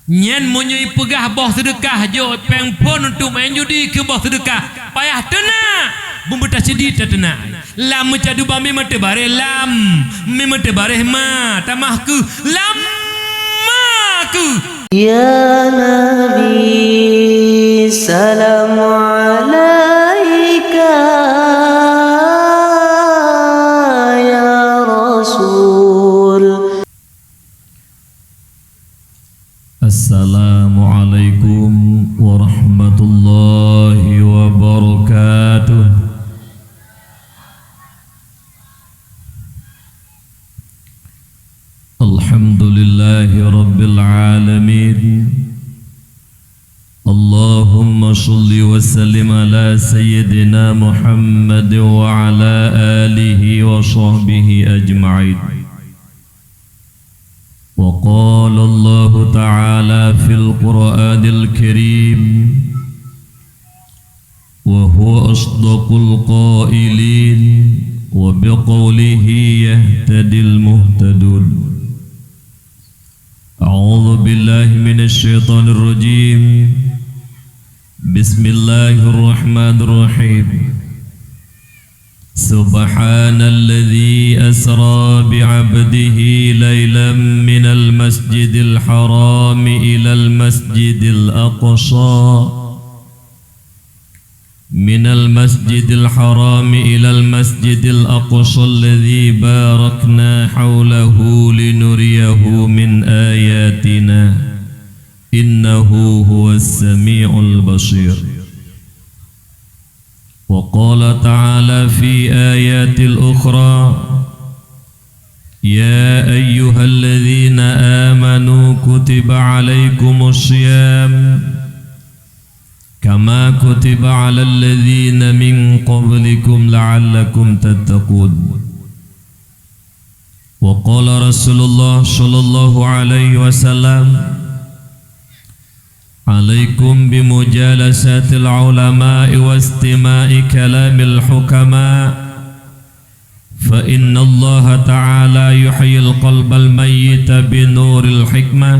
Nyen munyui pegah boh sedekah jo peng pon untuk main judi ke boh sedekah payah tenang bumbeta sedih tenang lam cadu bami mate bare lam mi mate bare ma tamahku lam maku ya nabi salam alaika ya rasul. Assalamualaikum warahmatullahi wabarakatuh. Alhamdulillahi rabbil alamin. Allahumma salli wa sallim ala sayyidina Muhammad wa ala alihi wa sahbihi ajma'in. وقال الله تعالى في القرآن الكريم وهو أصدق القائلين وبقوله يهتدي المهتدون. أعوذ بالله من الشيطان الرجيم. بسم الله الرحمن الرحيم. سبحان الذي أسرى بعبده ليلا من المسجد الحرام إلى المسجد الأقصى الذي باركنا حوله لنريه من آياتنا إنه هو السميع البصير. وقال تعالى في آيات الأخرى يا أيها الذين آمنوا كتب عليكم الصيام كما كتب على الذين من قبلكم لعلكم تتقون. وقال رسول الله صلى الله عليه وسلم عليكم بمجالسة العلماء واستماع كلام الحكماء فإن الله تعالى يحيي القلب الميت بنور الحكمة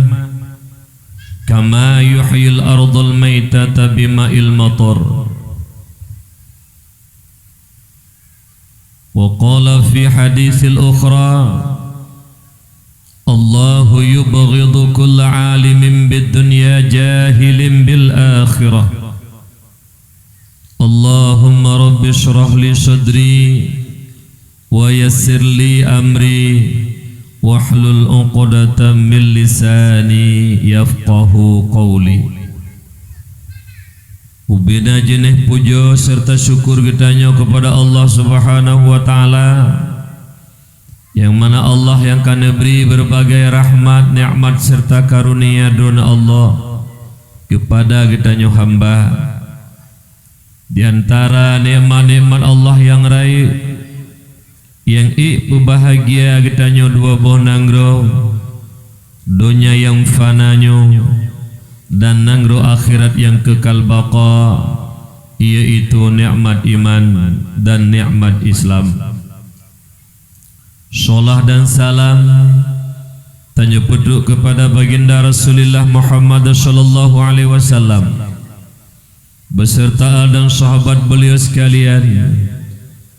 كما يحيي الأرض الميتة بماء المطر. وقال في حديث الأخرى الله يبغض كل عالم بالدنيا جاهل بالآخرة. اللهم رب اشرح لي صدري ويسر لي أمري واحلل عقدة من لساني يفقه قولي. Ubina jenih puja serta syukur kitanya kepada Allah Subhanahu wa taala, yang mana Allah yang akan beri berbagai rahmat, nikmat serta karunia dona Allah kepada kitanya hamba. Di antara nikmat-nikmat Allah yang raih, yang bahagia kitanya dua buah nanggro, dunia yang fananya dan nanggro akhirat yang kekal baqa, yaitu nikmat iman dan nikmat Islam. Salat dan salam tanya peduk kepada baginda Rasulullah Muhammad sallallahu alaihi wasallam beserta dan sahabat beliau sekalian,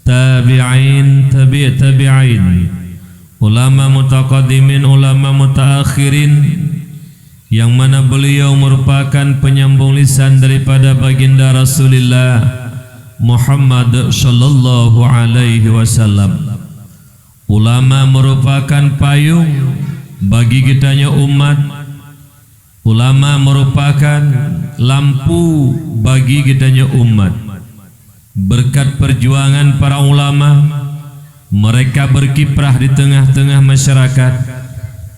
tabi'in, tabi'in, ulama mutaqaddimin, ulama mutaakhirin, yang mana beliau merupakan penyambung lisan daripada baginda Rasulullah Muhammad sallallahu alaihi wasallam. Ulama merupakan payung bagi kitanya umat. Ulama merupakan lampu bagi kitanya umat. Berkat perjuangan para ulama, mereka berkiprah di tengah-tengah masyarakat,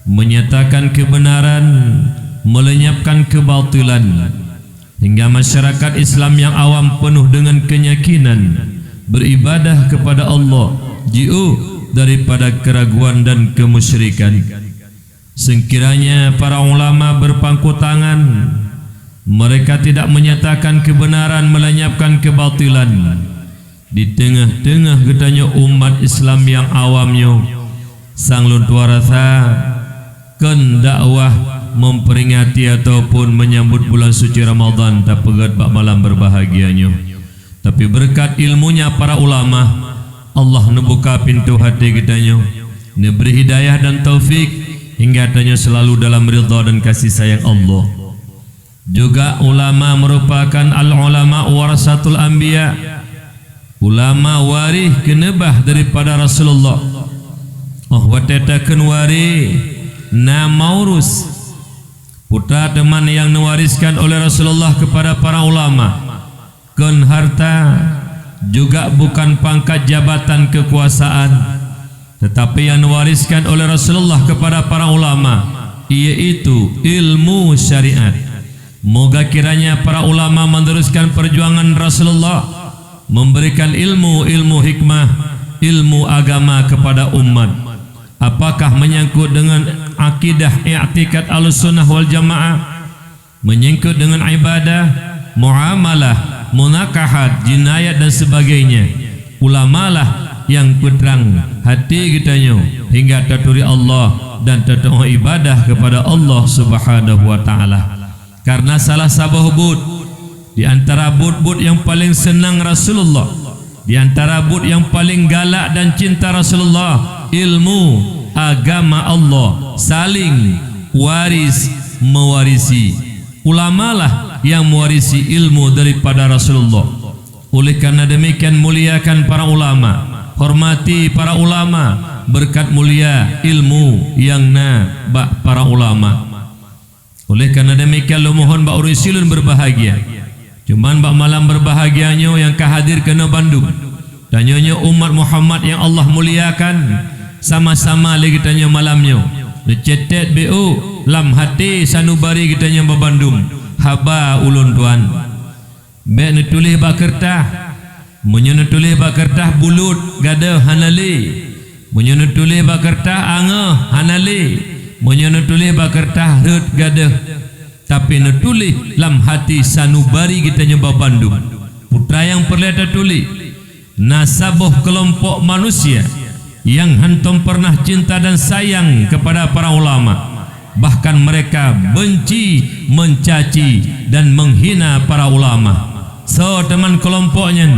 menyatakan kebenaran, melenyapkan kebatilan, hingga masyarakat Islam yang awam penuh dengan keyakinan beribadah kepada Allah, jauh daripada keraguan dan kemusyrikan. Sekiranya para ulama berpangku tangan, mereka tidak menyatakan kebenaran, melenyapkan kebatilan di tengah-tengah getanya umat Islam yang awamnya. Sang luntuarasa ken dakwah memperingati ataupun menyambut bulan suci Ramadan tak pegat bak malam berbahagianya. Tapi berkat ilmunya para ulama, Allah membuka pintu hati kitanya, memberi hidayah dan taufik hingga tanya selalu dalam ridha dan kasih sayang Allah. Juga ulama merupakan al-ulama warasatul anbiya, ulama waris kenebah daripada Rasulullah. Oh watetakan waris na maurus, putra teman yang mewariskan oleh Rasulullah kepada para ulama. Ken harta juga bukan pangkat jabatan kekuasaan, tetapi yang mewariskan oleh Rasulullah kepada para ulama, iaitu ilmu syariat. Moga kiranya para ulama meneruskan perjuangan Rasulullah, memberikan ilmu hikmah, ilmu agama kepada umat. Apakah menyangkut dengan akidah i'tikad al-sunnah wal jamaah, menyangkut dengan ibadah, muamalah, munakahat, jinayat dan sebagainya. Ulama lah yang putrang hati kitanya hingga terturi Allah dan tertawa ibadah kepada Allah Subhanahu wa taala. Karena salah sabah bud di antara bud-bud yang paling senang Rasulullah, di antara bud yang paling galak dan cinta Rasulullah, ilmu agama Allah, saling waris mewarisi. Ulama lah yang mewarisi ilmu daripada Rasulullah. Oleh karena demikian muliakan para ulama, hormati para ulama, berkat mulia ilmu yang bak para ulama. Oleh karena demikian lo mohon bak urisilun berbahagia. Cuman bak malam berbahagianya yang kehadir kena Bandung. Tanyanya umat Muhammad yang Allah muliakan, sama-sama lagi tanya malamnya. Cetet BO lam hati sanubari kitanya Bandung. Haba ulun tuan. Bek nutulis bak kertas, munyo nutulis bak kertas bulut gada hanali. Munyo nutulis bak kertas angah hanali. Munyo nutulis bak kertas red gada. Tapi nutulis lam hati sanubari kitanya Bandung. Putra yang perlu tulis nasabah kelompok manusia yang hantum pernah cinta dan sayang kepada para ulama, bahkan mereka benci, mencaci dan menghina para ulama. So teman kelompoknya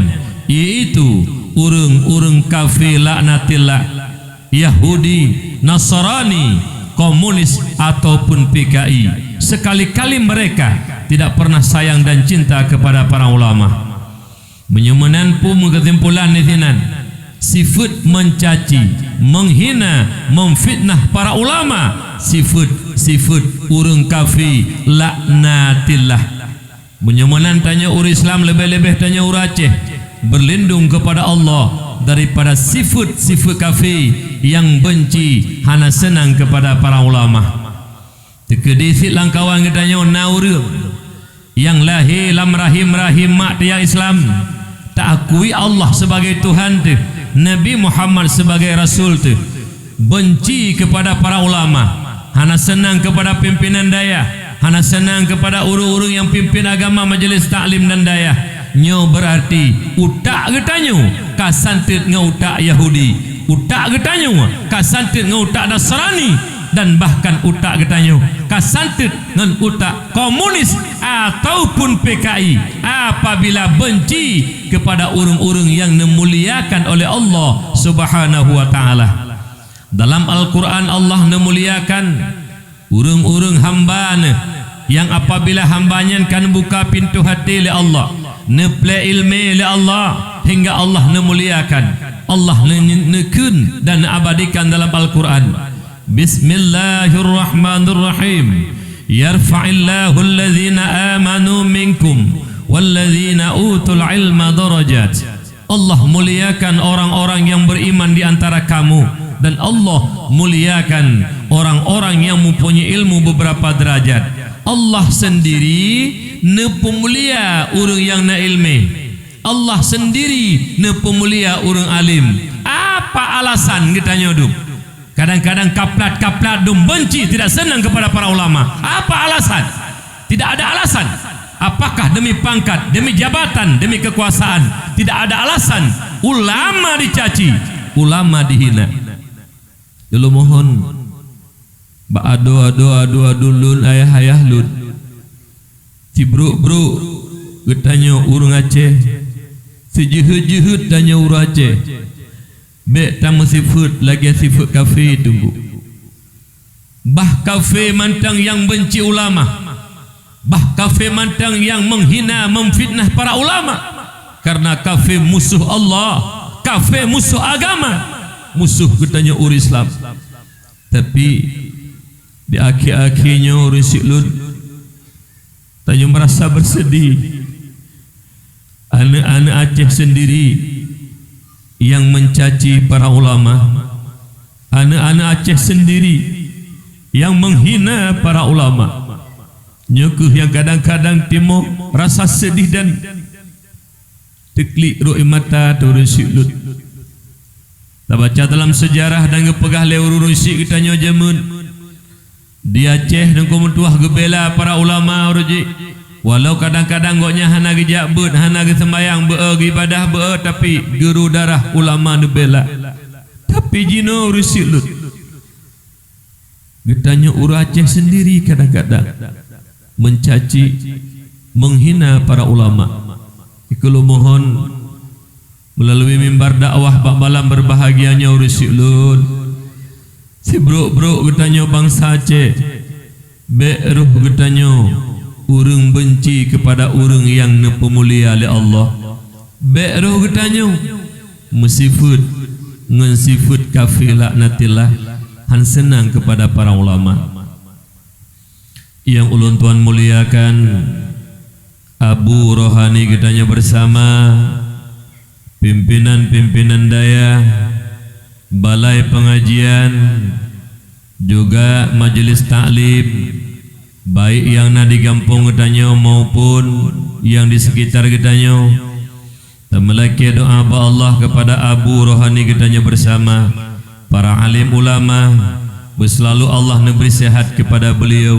yaitu urung-urung kafir laknatillah, Yahudi, Nasrani, komunis ataupun PKI. Sekali-kali mereka tidak pernah sayang dan cinta kepada para ulama. Menyemenan pun kesimpulan netinan, sifat mencaci, menghina, memfitnah para ulama, sifat urung kafir laknatillah. Menyemenan tanya ur Islam, lebih-lebih tanya ur Aceh, berlindung kepada Allah daripada sifat kafir yang benci, hana senang kepada para ulama. Tekedisit langkawan kitanya nauril yang lahir lam rahim mak tiang Islam, tak akui Allah sebagai Tuhan tu, Nabi Muhammad sebagai Rasul tu, benci kepada para ulama, hana senang kepada pimpinan daya, hana senang kepada urung-urung yang pimpin agama majlis taklim dan daya. Nyo berarti utak getanyo kasantit ngautak Yahudi, utak getanyo kasantit ngautak Nasrani, dan bahkan utak getanyo kasantit ngan utak komunis ataupun PKI apabila benci kepada urung-urung yang memuliakan oleh Allah Subhanahu wa taala. Dalam Al-Quran Allah memuliakan urung-urung hambanya yang apabila hambanya kan buka pintu hati oleh Allah, neple ilmi oleh Allah, hingga Allah memuliakan, Allah nekun dan abadikan dalam Al-Quran. Bismillahirrahmanirrahim. Yarfa'illahu alladhina amanu minkum walladhina utul ilma darajat. Allah muliakan orang-orang yang beriman di antara kamu, dan Allah muliakan orang-orang yang mempunyai ilmu beberapa derajat. Allah sendiri nepemulia orang yang na ilmi. Allah sendiri nepemulia orang alim. Apa alasan kitanya dum? Kadang-kadang kaplat dum benci, tidak senang kepada para ulama. Apa alasan? Tidak ada alasan. Apakah demi pangkat, demi jabatan, demi kekuasaan? Tidak ada alasan. Ulama dicaci, ulama dihina. Dulu mohon ba ado lun ayah lun cibruk getanyo urang Aceh sejeut tanya urang Aceh be tamu sifut lagi sifut kafe tunggu bah kafe mantang yang benci ulama, bah kafe mantang yang menghina memfitnah para ulama, karena kafe musuh Allah, kafe musuh agama, musuh getanyo ur Islam. Tapi di akhir-akhirnya urang Siklun tanyo merasa bersedih. Anak-anak Aceh sendiri yang mencaci para ulama, anak-anak Aceh sendiri yang menghina para ulama. Nyukuh yang kadang-kadang timo rasa sedih dan teklik ru'i mata turun Siklun. Tak baca dalam sejarah dan ngepegah lewur rusik kita nyojamun di Aceh dan komutuah gebela para ulama uruji. Walau kadang-kadang goknya hana gejak bet, hana sembayang be ibadah be, tapi guru darah ulama nebela. Tapi jino rusik lut. Getanya urang Aceh sendiri kadang-kadang mencaci, menghina para ulama. Kalau mohon melalui mimbar dakwah bak malam berbahagianya urang Siklun. Si bro getanyo bangsa Aceh be ruh getanyo urang benci kepada urang yang nepemulia oleh Allah. Be ruh getanyo mesifut ngensifut kafir laknatillah han senang kepada para ulama. Yang ulun tuan muliakan Abu Rohani getanyo bersama pimpinan-pimpinan daya balai pengajian juga majelis taklim, baik yang di kampung getanyo maupun yang di sekitar getanyo. Temelaki doa Allah kepada Abu Rohani getanyo bersama para alim ulama, berselalu Allah memberi sehat kepada beliau,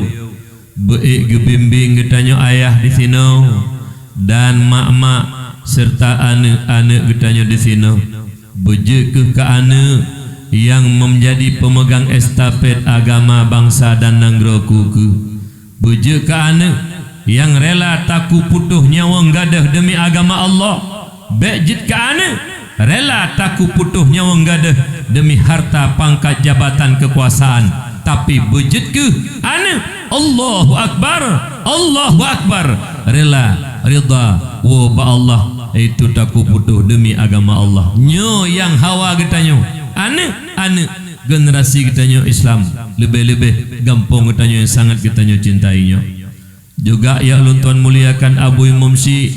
baik gebimbing getanyo ayah di sini dan mak-mak serta anak-anak getanyo di sini. Bejeke ke anak yang menjadi pemegang estafet agama bangsa dan nanggro kuku. Bejeke ke anak yang rela taku putuh nyawa gadah demi agama Allah. Bejit ke anak rela taku putuh nyawa gadah demi harta pangkat jabatan kekuasaan. Tapi bejit ke anak Allahu Akbar, Allahu Akbar, rela ridha wa ba Allah, itu taku putuh demi agama Allah. Nyo yang hawa getanyo anak generasi getanyo Islam lebih-lebih gampang getanyo yang sangat getanyo cintainya. Juga ya ulun tuan muliakan Abu Imam Si,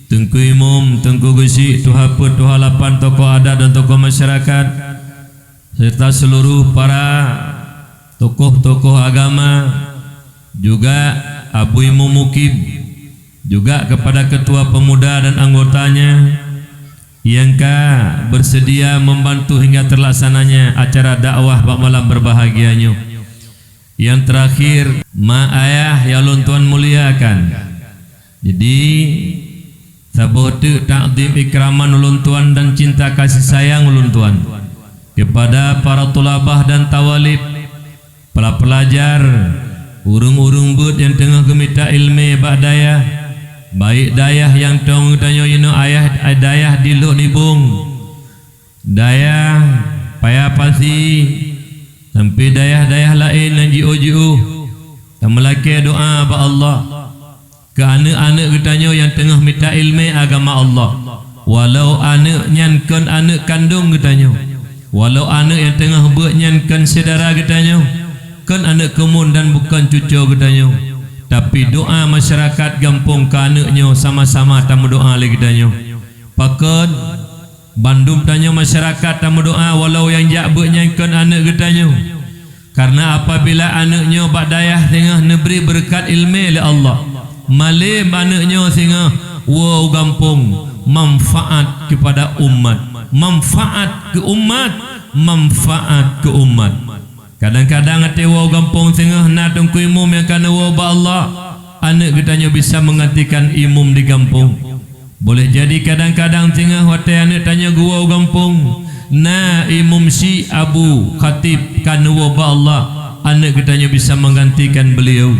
Tengku Imam, Tengku Gusi, Tuha Put, Tuha Lapan, tokoh adat dan tokoh masyarakat, serta seluruh para tokoh-tokoh agama, juga Abu Imam Mukim, juga kepada ketua pemuda dan anggotanya yang bersedia membantu hingga terlaksananya acara dakwah bak malam berbahagianya. Yang terakhir, ma ayah ya ulun tuan muliakan. Jadi sabote takdim ikraman ulun tuan dan cinta kasih sayang ulun tuan kepada para tulabah dan tawalib, para pelajar, urung-urung bud yang tengah gemita ilmu bak daya, baik dayah yang tong tanyo ino ayah dayah di Luk Nibung, dayah payah pasi, sampai dayah-dayah lain dan jiu-jiu. Tamelaki doa ba Allah ke anak-anak getanyo yang tengah minta ilmu agama Allah. Walau anak nyankan anak kandung getanyo, walau anak yang tengah buat nyankan saudara getanyo, kan anak kemun dan bukan cucu getanyo. Tapi doa masyarakat gampung ke anaknya sama-sama tamu doa lagi tanyo. Pakon Bandung tanyo masyarakat tamu doa walau yang jakbuk nyangkan anak getanyo. Karena apabila anaknya bak dayah tengah neberi berkat ilmu oleh Allah, malim anaknya tengah wow gampung manfaat kepada umat, manfaat ke umat, manfaat ke umat. Kadang-kadang ate wow gampung tengah nak tungku imum yang kana wow ba Allah, anak getanyo bisa menggantikan imum di kampung. Boleh jadi kadang-kadang tengah wate anak tanya gua gampung na imum si Abu Khatib kana wow ba Allah, anak kitanya bisa menggantikan beliau.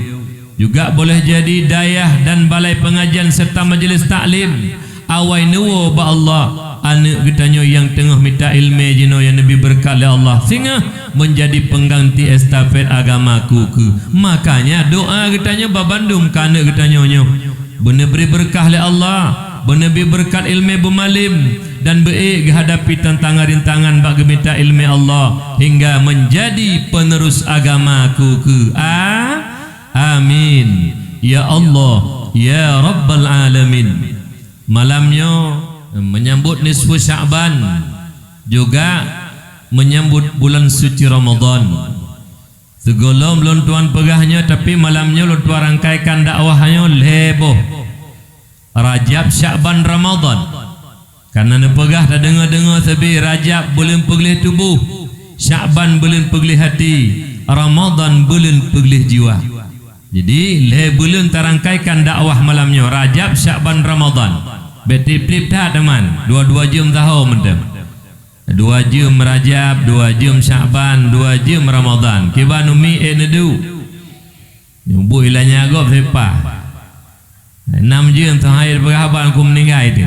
Juga boleh jadi dayah dan balai pengajian serta majlis taklim awai nuwo ba Allah anak kitanya yang tengah minta ilmu jino yang Nabi berkat oleh Allah sehingga menjadi pengganti estafet agamaku ke. Makanya doa kitanya babandum ke anak kitanya benar beri berkah oleh Allah, benar beri berkat ilmu bermalim dan baik hadapi tantangan rintangan bagi minta ilmu Allah hingga menjadi penerus agamaku ke. Amin ya Allah ya Rabbal Alamin. Malamnya menyambut nisfu Sya'ban, juga menyambut bulan suci Ramadan. Segolom lon tuan pegahnya, tapi malamnya lon tuan rangkaikan dakwahnya leboh Rajab, Sya'ban, Ramadan. Karena nepegah dah dengar-dengar sebi Rajab bulan pegelih tubuh, Sya'ban bulan pegelih hati, Ramadan bulan pegelih jiwa. Jadi bulan terangkaikan dakwah malamnya Rajab, Sya'ban, Ramadan. Betip-tip dah teman, 2 jam tahu mentem. 2 jam Rajab, 2 jam Sya'ban, 2 jam Ramadan. Kiba numi nedu. Nyubu ilanya agak sepa. 6 jam terakhir perhaban aku meninggal itu.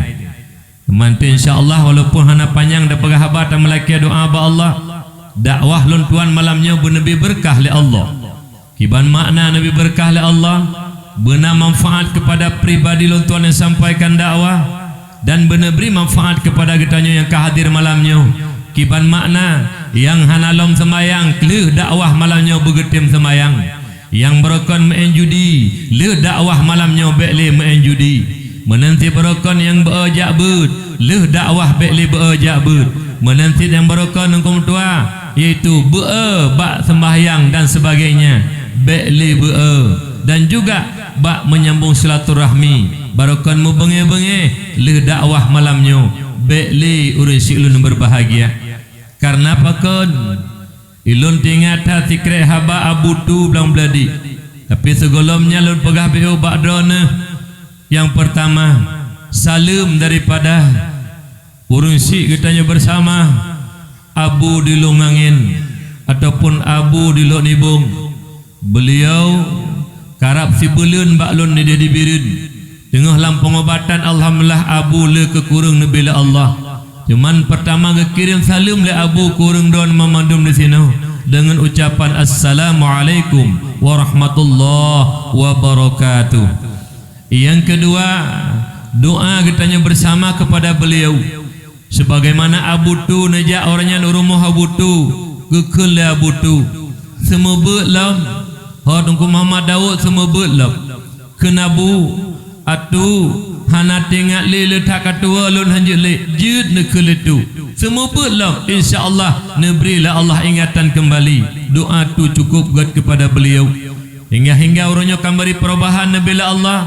Teman tu insya-Allah walaupun hana panjang dah perhaban dan melaki doa ba Allah. Dakwah lon tuan malamnya bernabi berkah oleh Allah. Kiban makna Nabi berkah oleh Allah, benar manfaat kepada pribadi lon tuan yang sampaikan dakwah dan benar beri manfaat kepada kitanya yang kehadir malamnya. Kiban makna yang hanalom semayang le dakwah malamnya bergetim semayang, yang berokon main judi le dakwah malamnya bekle main judi, menanti berokon yang beojak ber le dakwah bekle beojak ber, menanti yang berokon engkau tua iaitu bak sembahyang dan sebagainya bekle dan juga bak menyambung silaturahmi barokon mu benge-benge le dakwah malamnya bekle urus ilun berbahagia. Karena pakon ilun tingat hati krek haba abu tu belang beladi, tapi segolomnya lun pegah beo bak drone. Yang pertama salam daripada urusi kitanya bersama Abu di Lungangin ataupun Abu di Lok Nibung. Beliau karap si belun baklun ni dia dibirin tengah lam pengobatan. Alhamdulillah Abu le kekurung nebila Allah. Cuman pertama kekirim salam le Abu kurung don memandum di sini dengan ucapan Assalamualaikum warahmatullahi wabarakatuh. Yang kedua doa kitanya bersama kepada beliau sebagaimana Abu tu najak orangnya rumah Abu tu kekul le Abu tu semua lam Tungku Muhammad Daud semua berlap kenabu atu hana tengok le letak katua lun hanjut le jud ne keletu semua berlap. InsyaAllah neberilah Allah ingatan kembali. Doa tu cukup buat kepada beliau hingga orangnya kembali perubahan nebila Allah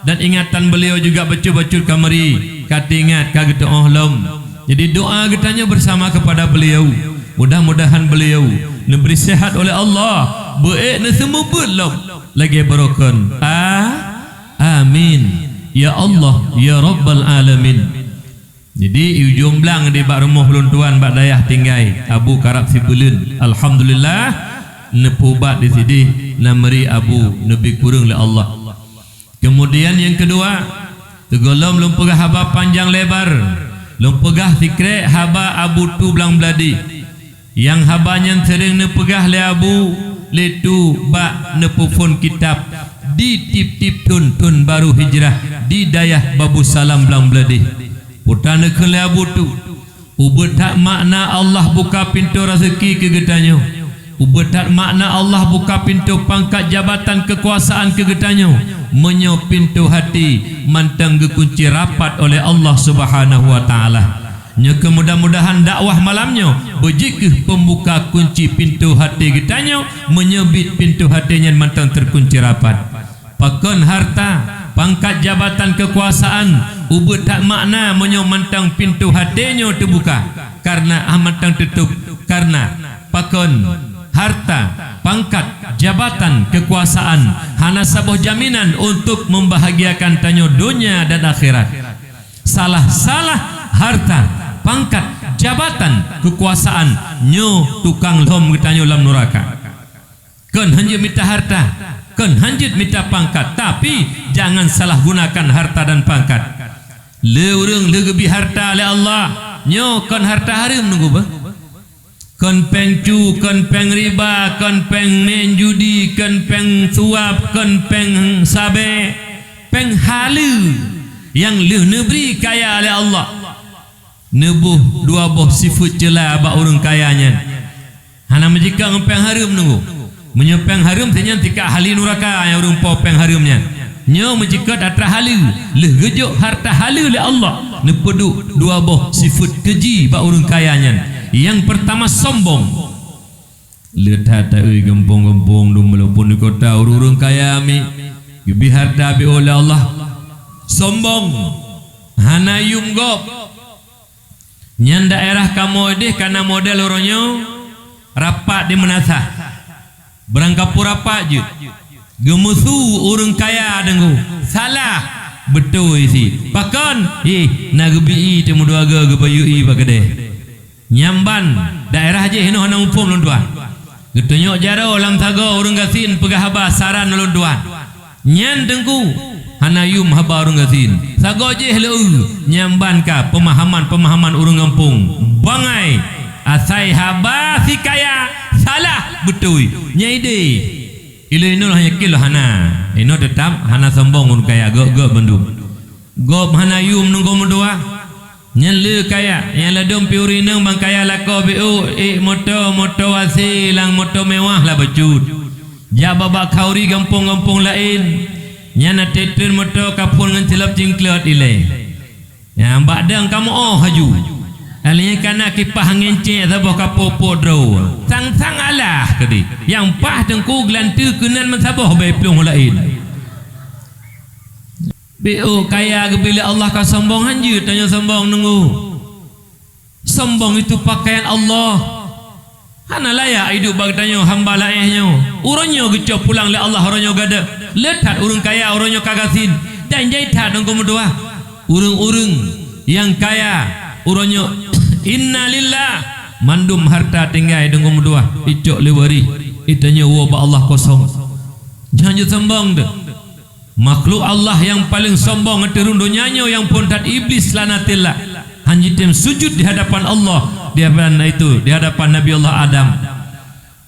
dan ingatan beliau juga bacul-bacul kembali katingat kaget ohlam. Jadi doa kitanya bersama kepada beliau. Mudah-mudahan beliau diberi sehat oleh Allah, baik na semua belum lagi berokon. Amin ya Allah ya Rabbal Alamin. Jadi ujung belang di bak rumah lun tuan bak dayah tinggai Abu karap si belun. Alhamdulillah nepubat di sini nameri Abu nabi kurung oleh Allah. Kemudian yang kedua tegolom lum pegah haba panjang lebar, lum pegah sikrek haba Abu tu belang beladi. Yang habanya sering nepegah le Abu letu bak nepufun kitab di tip-tip tun baru hijrah di dayah Babu Salam belang beladi. Putana ke le Abu tu ubetak makna Allah buka pintu rezeki ke getanya, ubetak makna Allah buka pintu pangkat jabatan kekuasaan ke getanya, menyo pintu hati mantang kekunci rapat oleh Allah Subhanahu wa taala. Nyaka mudah-mudahan dakwah malamnya bejikih pembuka kunci pintu hati kitanya, menyebit pintu hatinya mantang terkunci rapat. Pakon harta, pangkat jabatan kekuasaan, ubud tak makna menyo mantang pintu hatinya terbuka karena mantang tutup. Karena pakon harta, pangkat, jabatan, kekuasaan hana sebuah jaminan untuk membahagiakan tanyo dunia dan akhirat. Salah-salah harta, pangkat, jabatan, kekuasaan nyo tukang lom kita nyo lam neraka. kan hanjit minta harta, kan hanjit minta pangkat, tapi jangan salah gunakan harta dan pangkat. Le urang le gebi harta le Allah, nyo kan harta haram nunggu ba? Kan peng cu, kan peng riba, kan peng main judi, kan peng suap, kan peng sabe, peng halu yang le neberi kaya le Allah. Nebuh dua boh sifat celah ba urang kayanya. Hana majika ngepeng haram nunggu. Menyepeng haram tanya tika hali nuraka yang urang po peng haramnya. Nyo majika atra halu, leh gejuk harta halu le Allah. Nepedu dua boh sifat keji ba urang kayanya. Yang pertama sombong. Lihat euy gempong-gempong du melopun di kota urang kaya mi. Gebi harta bi oleh Allah. Sombong. Hana yum gop. Nyan daerah kamu deh karena model oronyo rapat di menasah berangkap rapat je gemusu urang kaya dengku salah betul isi pakan nagebi temu dua ge bayu bagede nyamban daerah je heno hana umpum lon tuan getonyo jaro lam tago urang gasin pegah haba saran lon tuan nyan dengku hanayum haba urang gasin sago je heleu nyamban ka pemahaman urang kampung bangai asai haba si kaya salah betul nyaide ilo ino hanya kilo hana ino tetap hana sombong urang kaya go bendum go hanayum nunggu mendua nyan le kaya yang ladom piurineng bang kaya lako bu moto asilang moto mewah lah becut jababa kauri kampung lain nyana teter moto kapun ngan cilap cingklet ile ya badang kamu haju alinya kana kipah ngence sabah kapopo dro sang alah kedi yang pah tengku glantu kenan man sabah bae plung lain BO kaya bila Allah ka sombong hanjut tanya sombong nunggu sombong itu pakaian Allah. Hana layak hidup bagdanyo hamba laehnya. Uronyo gecok pulang le Allah uronyo gada. Letat urang kaya uronyo kagasin. Dan jaitat nunggu medua. Urang yang kaya uronyo inna lillah mandum harta tinggai nunggu medua. Icok lewari. Itanya wa Allah kosong. Jangan sombong deh. Makhluk Allah yang paling sombong terun dunianya yang pun tat iblis lanatillah. Hanjitim sujud di hadapan Allah, di hadapan Nabi Allah Adam.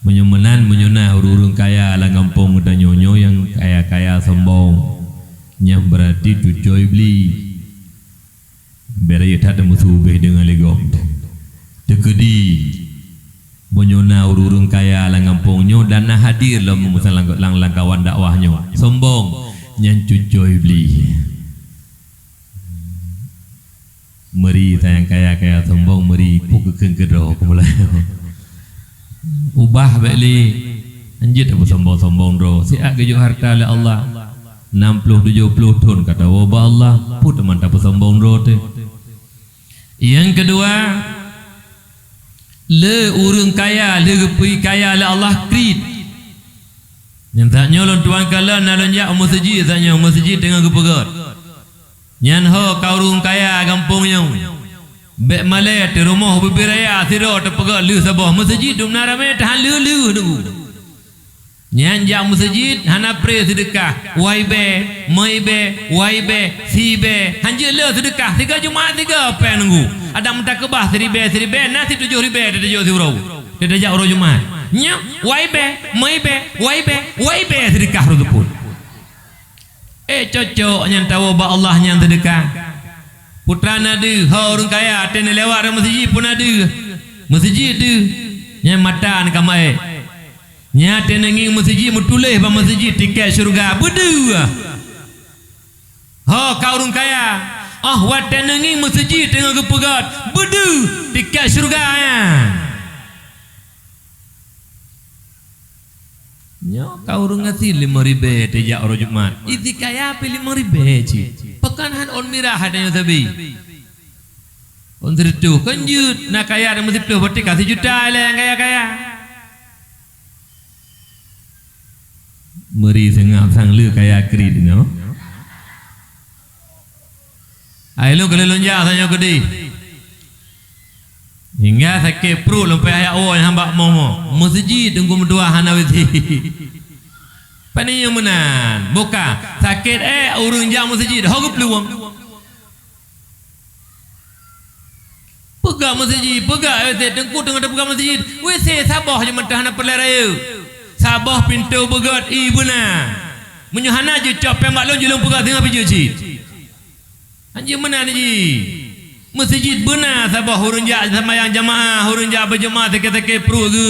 Menyunah urung kaya lang kampung dan nyonyo yang kaya sombong. Yang berarti tujuh iblis. Beraya tak ada musuh dengan legom. Tekedi. Menyunah urung kaya lang kampungnya dan hadir lah memusan lang kawan dakwahnya. Sombong. Yang cucu iblis meri sayang kaya sombong meri pukul kengkedro kemulai ubah beli anjit apa sombong ro siak gejuk harta oleh Allah 60-70 ton kata wabah Allah put mantap sombong ro te. Yang kedua le urung kaya le gepui kaya oleh Allah krit. Yang tak nyolong tuan kala nalon ya masjid tanya masjid dengan kepegat. Nyan ho kaurung kaya kampungnya. Bek male te rumah bibiraya siro te pegat lu sabah masjid dum narame tahan lu dulu. Nyan ja masjid hana pre sedekah. Waibe, maibe, waibe, sibe. Hanje le sedekah 3 Jumaat 3 pe nunggu. Ada mentakabah 1000 nasi 7000 de 70 de ja ro Jumaat. Nya waibe maibe sedekah rupun cocok nyan tahu ba Allah nyan sedekah putra nade orang kaya ten lewat masjid pun ada masjid tu nya matan kamai nya ten nging masjid mutuleh ba masjid tiket syurga bedu ka orang kaya wat ten nging masjid tengah kepegat bedu tiket syurga ya. Nyo kau urung ngasi 5,000 tejak oro Jumat. Isi kaya pilih 5,000 ci. Pekanhan on mirah adanya sabi. On seritu kanjut nak kaya ada mesti tuh berarti kasih juta lah yang kaya. Meri sengap sang lu kaya kredit no. Ai lu kalau lonja tanya gede. Hingga sakit perut sampai ayat awal yang hamba momo. Masjid tunggu dua hanawiti. Paninya menan. Buka sakit urun jam masjid. Hok peluang. Pegang masjid, pegang tengku tengah pegang masjid. WC sabah je mentah nak perleraya. Sabah pintu begat ibuna. Menyuhana je cop yang maklum je pegang tengah pergi masjid. Anjir menan je. Masjid benar sabah hurun jak sama yang jamaah hurun jak berjemaah teke-teke perut ke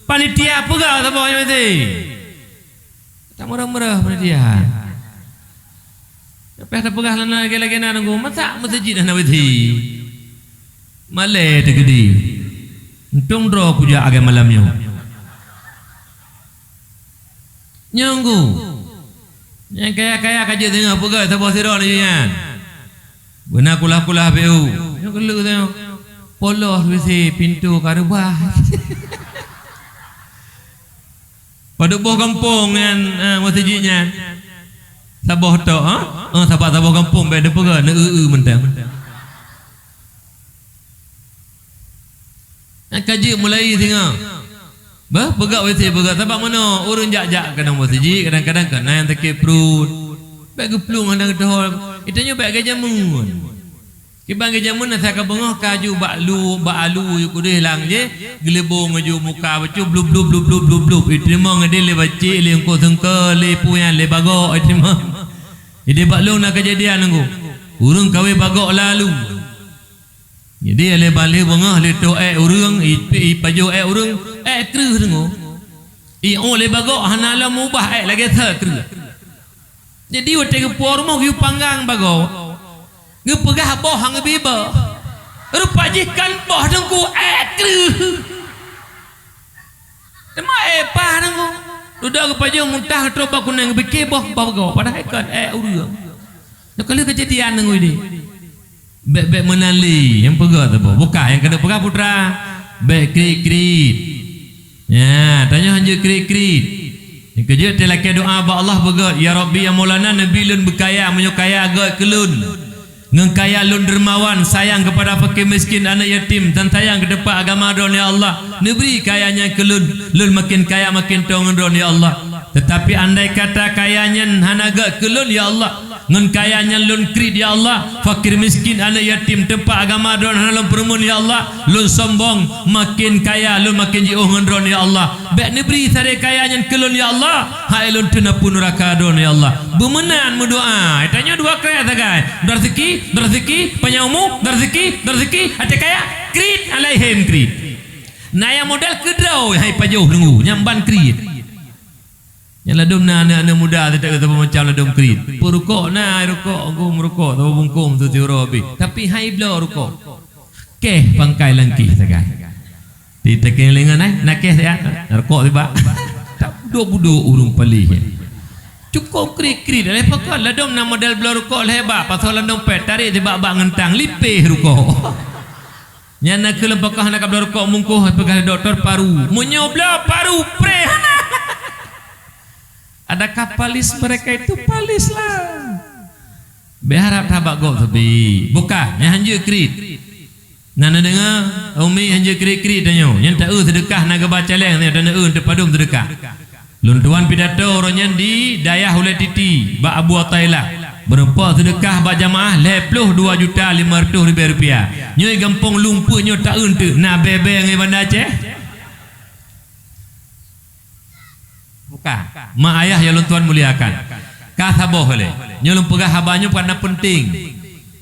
panitia pegang sabah yang mesti tak murah-murah panitia lepas dah pegang lagi-lagi nak nunggu masak masjid dah nak mesti malai tergedi untung draw puja agak malamnya nyanggu yang kaya-kaya kaji tengah pegang sabah sirah ni kan. Benar kulah-kulah BU. Yang keluk tengok. Polos besi pintu karubah. Pada buah kampung kan masjidnya. Sabah tok sabah kampung bae depa ke nak mentang. Nak kaji mulai tengok. Pegak besi pegak sebab mana urun jak-jak kadang masjid kadang-kadang kena yang tekik perut. Baik geplung kadang dah. Itanya baik gajamun. Kibang gajamun nak ka bengah kaju baalu yu kudih lang je gelebong aju muka bacu blub blub blub blub blub blub itu memang ngade le baci le engko sengke le puyan le bagok itu memang. Jadi baklung nak kejadian engko. Urang kawe bagok lalu. Jadi le balik bengah le to urang i paju urang kreuh dengo. I le bagok hanala mubah lagi kru. Jadi waktu ke por mau kiu panggang bago, ngepegah boh hang biba, rupajikan boh dengku kru, tema pah dengku, duda ke pajang muntah terobak kunang beke boh bago, pada ikan urang, nak kali kejadian dengku ini, bek menali yang pegah tu buka yang kena pegah putra, bek krit, ya tanya hanya krit. Kerja telaki doa ba Allah begat ya Rabbi ya Maulana Nabi lun berkaya menyukaya agak kelun ngengkaya lun dermawan sayang kepada fakir miskin anak yatim dan sayang ke depan agama don ya Allah negeri kayanya kelun lun makin kaya makin tong don ya Allah tetapi andai kata kayanya hanaga kelun ya Allah ngen kayanya lun krid ya Allah fakir miskin anak yatim tempat agama don halon perumun ya Allah lun sombong makin kaya lun makin jauh ngendron ya Allah bek negeri sare kayanya kelun ya Allah hai lun tuna pun neraka don ya Allah bemenan berdoa tanya dua kaya tagai rezeki panyaumu rezeki ate kaya krid alaihim krid naya modal kedrau hai pajauh nunggu nyamban krid yang ladum na anak muda tidak kata macam ladum krit. Perukok na rukok aku merukok tahu bungkum tu tiuro habis. Tapi hai blo rukok. Keh pangkai langki sagai. Di tekin lengan nak keh ya. Rukok tiba. Tak buduk urung palih. Cukup krit-krit lepas kan ladum na model blo rukok hebat pasal ladum pet tarik tiba bak ngentang lipih rukok. Nyana ke lepakah nak blo rukok mungkuh pegang doktor paru. Munyo blo paru pre. Adakah palis mereka itu palis lah. Berharap tabak gok tapi bukan yang hanja krit. Nana dengar umi hanja krit-krit danyo. Yang tak sedekah naga baca leng ni dan terpadum sedekah. Lun tuan pidato orangnya di dayah oleh titi ba Abu Atailah. Berempat sedekah ba jamaah 22.500.000 rupiah. Nyoi gampang lumpur nyo tak untu. Na bebe ngai bandar Aceh. Mak ayah yang tuan muliakan kata boleh nyolong pegah habanyo karena penting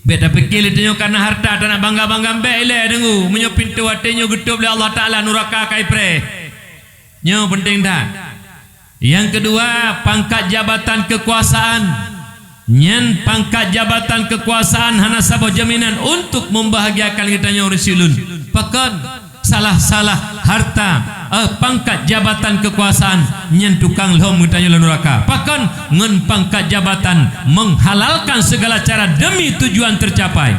bet tapi kili tenyo karena harta tanah bangga-bangga mbek ile dengu menyo pintu hatinya getup oleh Allah Taala nuraka kai pre nyo penting dah yang kedua pangkat jabatan kekuasaan nyen pangkat jabatan kekuasaan hana sabah jaminan untuk membahagiakan kita nyo Rasulun pakan salah-salah harta pangkat jabatan kekuasaan nyen tukang lom utanya neraka pakan ngen pangkat jabatan menghalalkan segala cara demi tujuan tercapai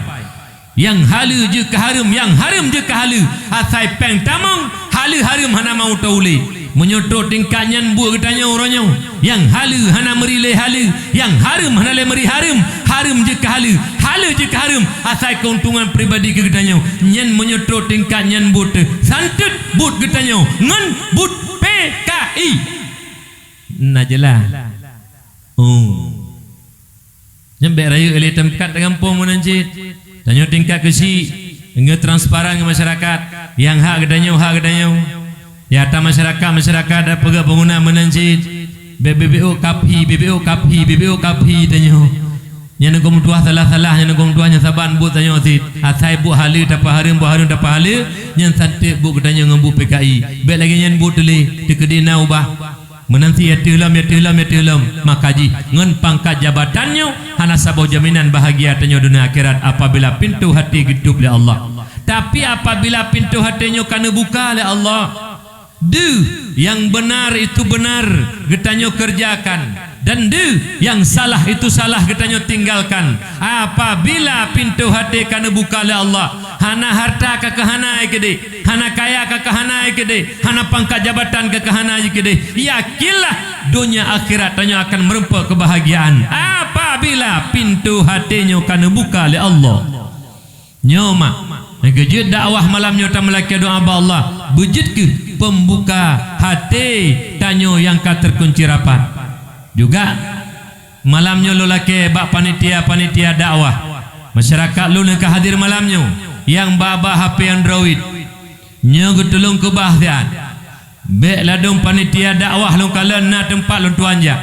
yang halu je ke harum yang harum je ke halu asai peng tamang halu harum hana mau tauli menyotro tingkatnya buat ketanya orangnya yang halu hana merilai halu yang harum hana le meri harum je ke halu je ke harum asal keuntungan pribadi ke ketanya nyen menyotro tingkatnya buat santut buat ketanya ngan buat PKI najelah nyambe rayu ele tempat kampung menanjit tanya tingkat kesi nge transparan ke masyarakat yang hak kedanya ya ta masyarakat ada pegawai bangunan menanjit BBO kapi tanya nya ngom tuah salah nya ngom tuahnya saban bu tanya tit asai bu halu tapa harum tapa halu nya santik bu kedanya ngembu PKI be lagi nya bu tele dekedina ubah menanti ya tilam makaji ngen pangkat jabatannya hana sabau jaminan bahagia tanya dunia akhirat apabila pintu hati hidup oleh Allah. Tapi apabila pintu hatinya kana buka oleh Allah, yang benar itu benar getanyo kerjakan dan yang salah itu salah getanyo tinggalkan. Apabila pintu hati kana buka oleh Allah, hana harta ka kahana ikede, hana kaya ka kahana ikede, hana pangkat jabatan ka kahana ikede, yakinlah dunia akhirat tanya akan merempah kebahagiaan apabila pintu hatinya kana buka oleh Allah. Nyoma kejut dakwah malam nyota melaki doa Allah bujud ke pembuka hati tanyo yang ka terkunci rapat juga malamnya lu laki bak panitia dakwah masyarakat lu nak hadir malamnya yang baba HP Android nyo getulung ke bahtian be ladung panitia dakwah lu kalen na tempat lu tuanja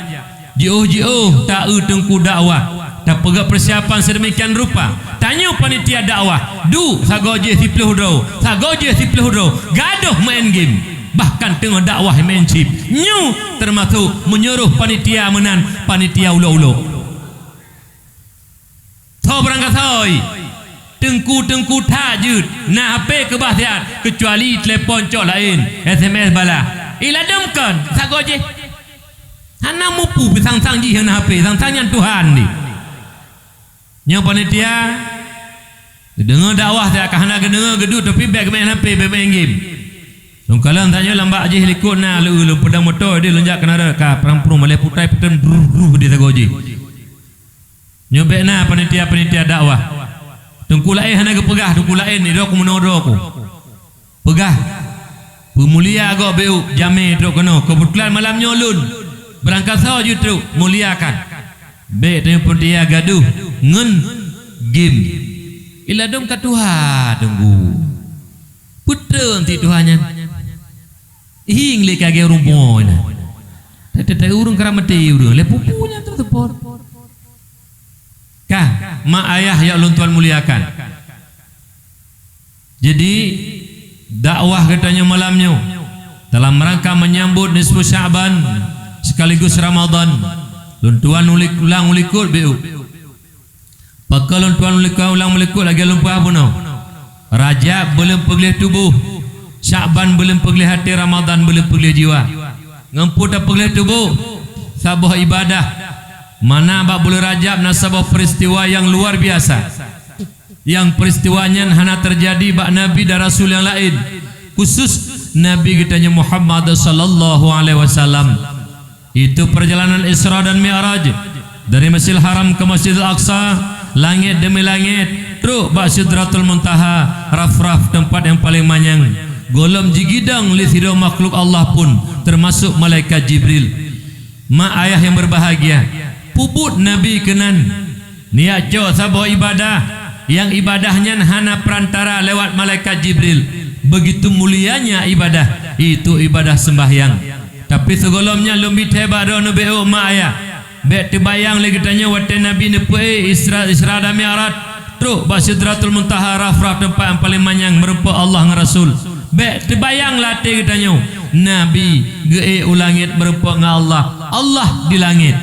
jauh tak tengku dakwah tak pegak persiapan sedemikian rupa tanya panitia dakwah sagoje si peludau gaduh main game bahkan tengah dakwah main chip nyu termasuk menyuruh panitia menan panitia ulo so berangkat soi tengku tajud na HP kebahtian kecuali telefon cok lain SMS bala iladamkan sagoje hana mupu pisang-sang ji hana HP sang-sang yang Tuhan ni yang panitia dengar dakwah tak kahana dengar gedut tapi baik main HP main game. Longkalan tanya lambak je likut na lu pedang motor dia lonjak kenara ka perang-perang malai putai peten bru dia sagoji. Nyobek na panitia dakwah. Tengku lain hana ke pegah tengku lain ni dok menoro aku. Pegah. Pemulia agak beu jame dok kena kebetulan malam nyolun. Berangkat saw jutru muliakan. Baik tanya panitia gaduh ngen game iladom ka Tuhan tunggu putra nanti Tuhannya hing le kage rumpo na tete urung karamati urung le pupunya tertepor kah mak ayah ya ulun tuan muliakan jadi dakwah katanya malamnya dalam rangka menyambut nisfu Sya'ban sekaligus Ramadan lun tuan ulang ulikut beu pakalon tuan ulang ulikut lagi lupa apa no Rajab belum pegilih tubuh Sya'ban belum pegilih hati Ramadan belum pegilih jiwa ngemput tak pegilih tubuh sabah ibadah mana bak bulu Rajab nasabah peristiwa yang luar biasa yang peristiwanya hanya terjadi bak Nabi dan Rasul yang lain khusus Nabi kitanya Muhammad sallallahu alaihi wasallam. Itu perjalanan Isra dan Mi'raj dari Masjidil Haram ke Masjidil Aqsa, langit demi langit, terus bak Sidratul Muntaha, raf-raf tempat yang paling manyang. Golom jigidang li sidau makhluk Allah pun termasuk malaikat Jibril. Mak ayah yang berbahagia, puput Nabi kenan niat jo sabah ibadah yang ibadahnya hana perantara lewat malaikat Jibril. Begitu mulianya ibadah, itu ibadah sembahyang. Tapi segolomnya lumbi teba do no beo maya be tebayang lagi tanya wate Nabi ne pe Isra dan Mi'raj tru ba Sidratul Muntaha raf-raf tempat yang paling manyang merupa Allah dengan Rasul be tebayang latih tanya Nabi ge ulangit merupa dengan Allah di langit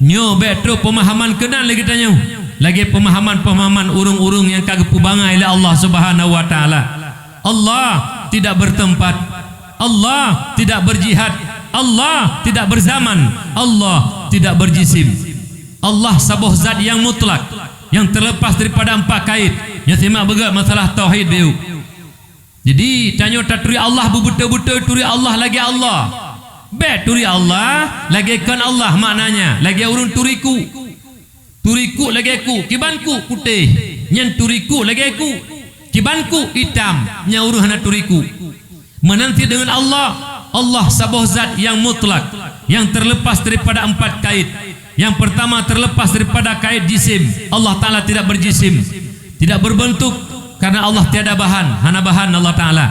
nyo be tru pemahaman kenal lagi tanya lagi pemahaman urung-urung yang kagak pubangai oleh Allah Subhanahu wa taala. Allah tidak bertempat, Allah tidak berjihad, Allah tidak berzaman, Allah tidak berjisim. Allah sabuh zat yang mutlak, yang terlepas daripada empat kait. Yang simak begat masalah tauhid beu. Jadi tanya tak turi Allah betul-betul turi Allah lagi Allah. Bet turi Allah lagi kan Allah maknanya. Lagi urun turiku. Turiku lagi aku, kibanku putih. Nyen turiku lagi aku. Kibanku hitam, nya urun hana turiku. Menanti dengan Allah. Allah sabuh zat yang mutlak, yang terlepas daripada 4 kait. Yang pertama terlepas daripada kait jisim. Allah Ta'ala tidak berjisim, tidak berbentuk, karena Allah tiada bahan, hana bahan Allah Ta'ala.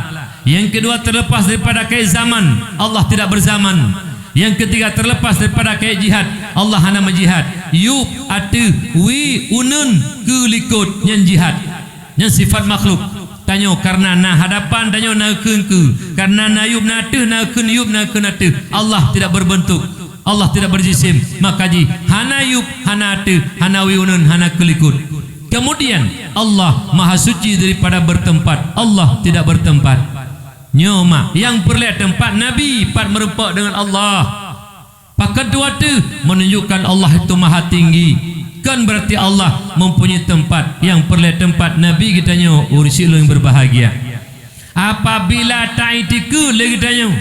Yang kedua terlepas daripada kait zaman, Allah tidak berzaman. Yang ketiga terlepas daripada kait jihad, Allah hana menjihad. Yub atu wi unun kelikut yang jihad, yang sifat makhluk. Tanyo karena na hadapan, tanyo na keungku, karena na yub na atu na keun yub na keun atu. Allah tidak berbentuk, Allah tidak berjisim. Maka ji hana yub, hana atu, hana wi unun, hana kelikut. Kemudian Allah maha suci daripada bertempat. Allah tidak bertempat. Nyoma yang perlu tempat Nabi pat merupak dengan Allah. Pakat dua tu menunjukkan Allah itu maha tinggi. Kan berarti Allah mempunyai tempat. Yang perlu tempat Nabi kita nyo urisi lo yang berbahagia. Apabila ta'itiku lagi tanya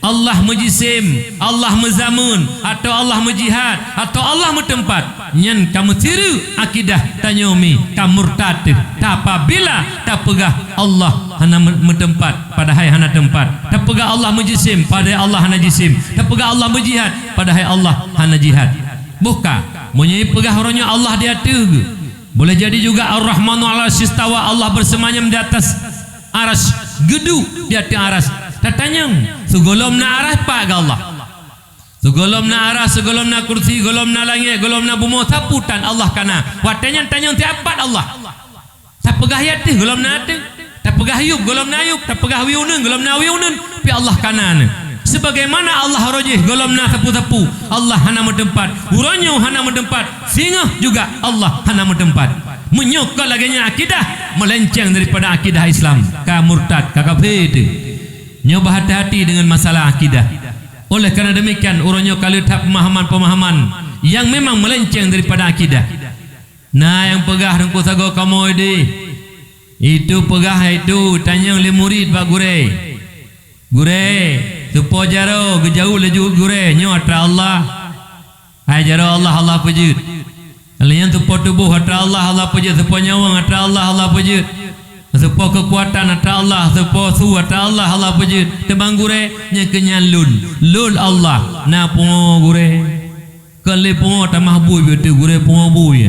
Allah menjisim, Allah menzamun, atau Allah menjihad, atau Allah mentempat, nyen kamu tiru akidah tanyomi kamu murtad. Apabila tak pegah Allah hana mentempat, padahal hana tempat. Tak pegah Allah menjisim, padahal Allah hana jisim. Tak pegah Allah menjihad, padahal Allah hana jihad. Bukan menyai pegah orangnya Allah di atas. Boleh jadi juga Ar-Rahmanu 'alas istawa, Allah bersemayam di atas aras, geduk di atas aras. Tatanyang segolom na arah pak Allah, segolom na arah, segolom na kursi, golom na langit, golom na bumi, saputan Allah kana. Watanya tanyang tiapat Allah. Tak pegah yati golom na ate, tak pegah yub golom na yub, tak pegah wiunun golom na wiunun, pi Allah kana. Sebagaimana Allah rojih golom na sapu-sapu, Allah hana mentempat. Uranyo hana mentempat, singa juga Allah hana mentempat. Menyokol laginya akidah melenceng daripada akidah Islam, ka murtad, ka kafir. Nyoba hati-hati dengan masalah akidah. Oleh kerana demikian urangnya kalau tak pemahaman-pemahaman yang memang melenceng daripada akidah. Nah yang pegah dengku sago kamu itu pegah itu tanya oleh murid Pak Gure supo jaro gejauh leju gure nyo atra Allah. Hai jaro Allah pejut. Kalian supo tubuh atra Allah pejut, supo nyawang atra Allah pejut. Sepo kekuatan ata Allah, sepo su ata Allah pejut. Tebang gure nya kenyan lul Allah na pungo gure. Kali pungo tamah bui betu gure pungo bui.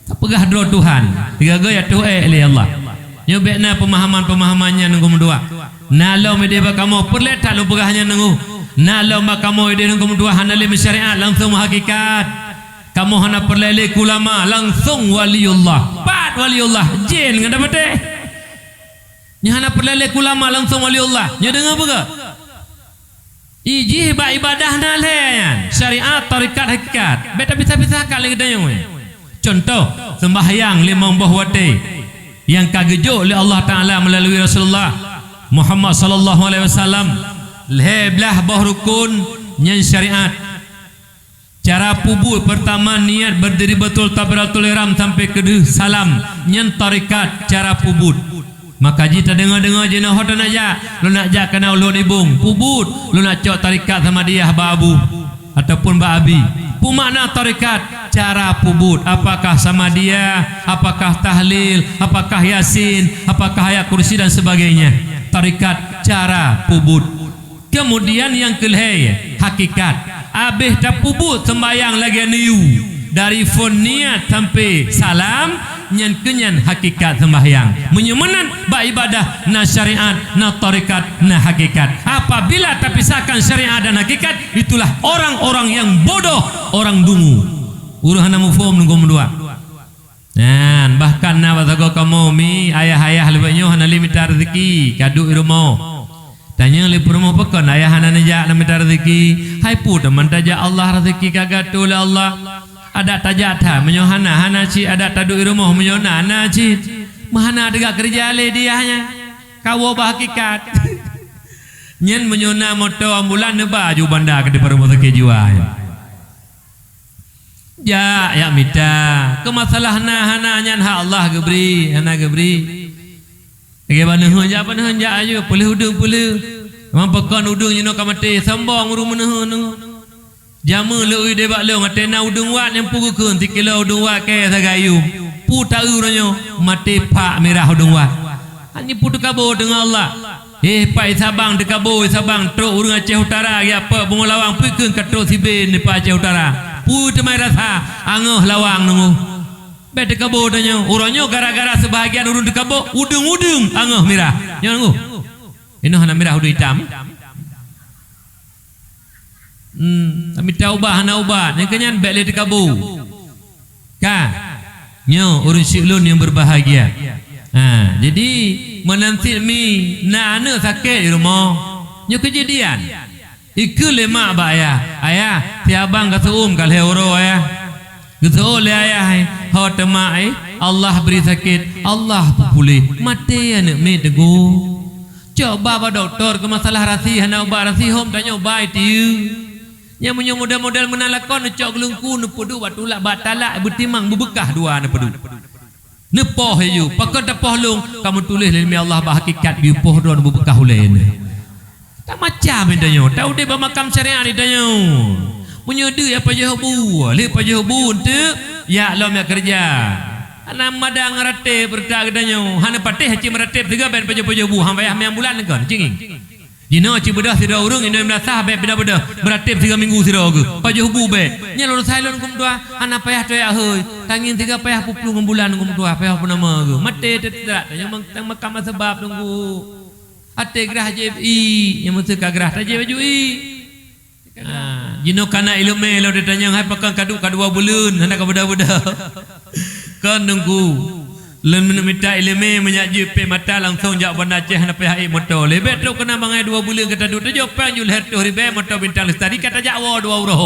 Tak pegah do Tuhan. Tiga gaya tu li Allah. Nyo bekna pemahaman-pemahamannya nunggu dua. Na lo mede ba kamu perlet tak lu pegahnya nunggu. Na lo ba kamu ide nunggu dua hanali syariat langsung hakikat. Kamu hana perlele ulama langsung waliullah. Pat waliullah jin ngada bete. Nya hana perlele ulama langsung waliullah. Nya dengar apa ke? Iji ba ibadah na lean. Syariat tarekat hakikat. Beta bisa-bisa kali kita yang. Contoh sembahyang 5 buah wate yang kagejuk oleh Allah Taala melalui Rasulullah Muhammad sallallahu alaihi wasallam. Leblah buah rukun yang syariat. Cara pubut pertama niat berdiri betul takbiratul ihram sampai kedua salam nyen tarekat cara pubut. Maka jita dengar-dengar je nak hotan aja, lu nak jak kena ulun ibung pubut, lu nak cok tarekat sama dia babu ataupun baabi. Pumakna tarekat cara pubut, apakah sama dia, apakah tahlil, apakah yasin, apakah ayat kursi dan sebagainya. Tarekat cara pubut. Kemudian yang kelih hakikat. Habis dah pubut sembayang lagi niu dari fon niat sampai salam nyen kenyan hakikat sembahyang menyemanan ba ibadah na syariat na tarekat na hakikat. Apabila terpisahkan syariat dan hakikat, itulah orang-orang yang bodoh, orang dungu. Uruhana mufhum nunggu dua. Nah, bahkan na watago kamu mi ayah-ayah lebihnya hana limita rezeki kadu irumo. Tanya le promo pekon ayah hana najak na minta rezeki. Hai pu teman tajak Allah rezeki kagak tu lah Allah. Ada tajak tha menyohana hana ci ada tadu rumah menyona hana ci. Mahana dega kerja le diahnya. Kawo hakikat. Nyen menyona moto ambulan ne baju banda ke depan rumah rezeki jiwa. Ya minta. Ke masalah hana nyen ha Allah gebri, hana gebri. Lagi mana hanja aja boleh udung boleh. Mampakan udung nyino kamate sambang urung menehu nu. Jama leui de bak leung atena udung wat yang pugu keun 3 kilo udung wat ke sagayu. Pu tau ranyo mate pak merah udung wat. Ani pu kabo dengan Allah. Pai Sabang de kabo Sabang tro urung Aceh Utara ya apa bungo lawang pu keun katro siben ni pa Aceh Utara. Pu temai rasa angoh lawang nungu. Bet de kabo danyo uronyo gara-gara sebahagian urung de kabo udung-udung angoh merah. Nyo nungu. Ino hana merah udung hitam. Kami tahu hana ubat yang kenyan balik di kabu. Kan? Nyo urus syuklun yang berbahagia. Jadi menanti mi nak sakit di rumah. Nyo kejadian. Iku lemak ba ayah. Tiabang kata kal heuro ayah. Kata le ayah. Hot mai Allah beri sakit. Allah pulih. Mati anak mi teguh. Coba ba doktor ke masalah rasi hana ubat rasi hom tanya ubat itu. Yang punya model-model menalakon cok gelungku nepedu batulak batalak bertimang berbekah dua nepedu. Nepoh you pakon tepoh lung kamu tulis ilmi Allah bahakikat you poh don berbekah ulen. Tak macam tanya. Tahu dia bermakam syariat ni tanya. Punya dia apa je bu, le apa je bu tu ya lom ya kerja. Ana madang ratib berdak tanya. Hana patih haji meratib juga ben paje-paje bu hang payah miang bulan kan cinging. Dino ci bedah sira urung ino menasah be beda-beda beratib 3 minggu sira ke paje hubu be nya lulus sailon kum tua ana payah toya heuy tangin 3 payah 20 bulan kum tua payah pun nama ke mate tetrak nya tang makam sebab tunggu ate gerah JFI yang mesti kagrah taje baju i dino kana ilmu lo ditanya hai pakan kadu 2 bulan hendak ka beda-beda kan nunggu len minta ilmu menyaji pe mata langsung jak banda Aceh na PHI motor lebet tu kena bangai 2 bulan kata duk jo pang jul her tu ribe motor bintang lestari kata Jawa 2 euro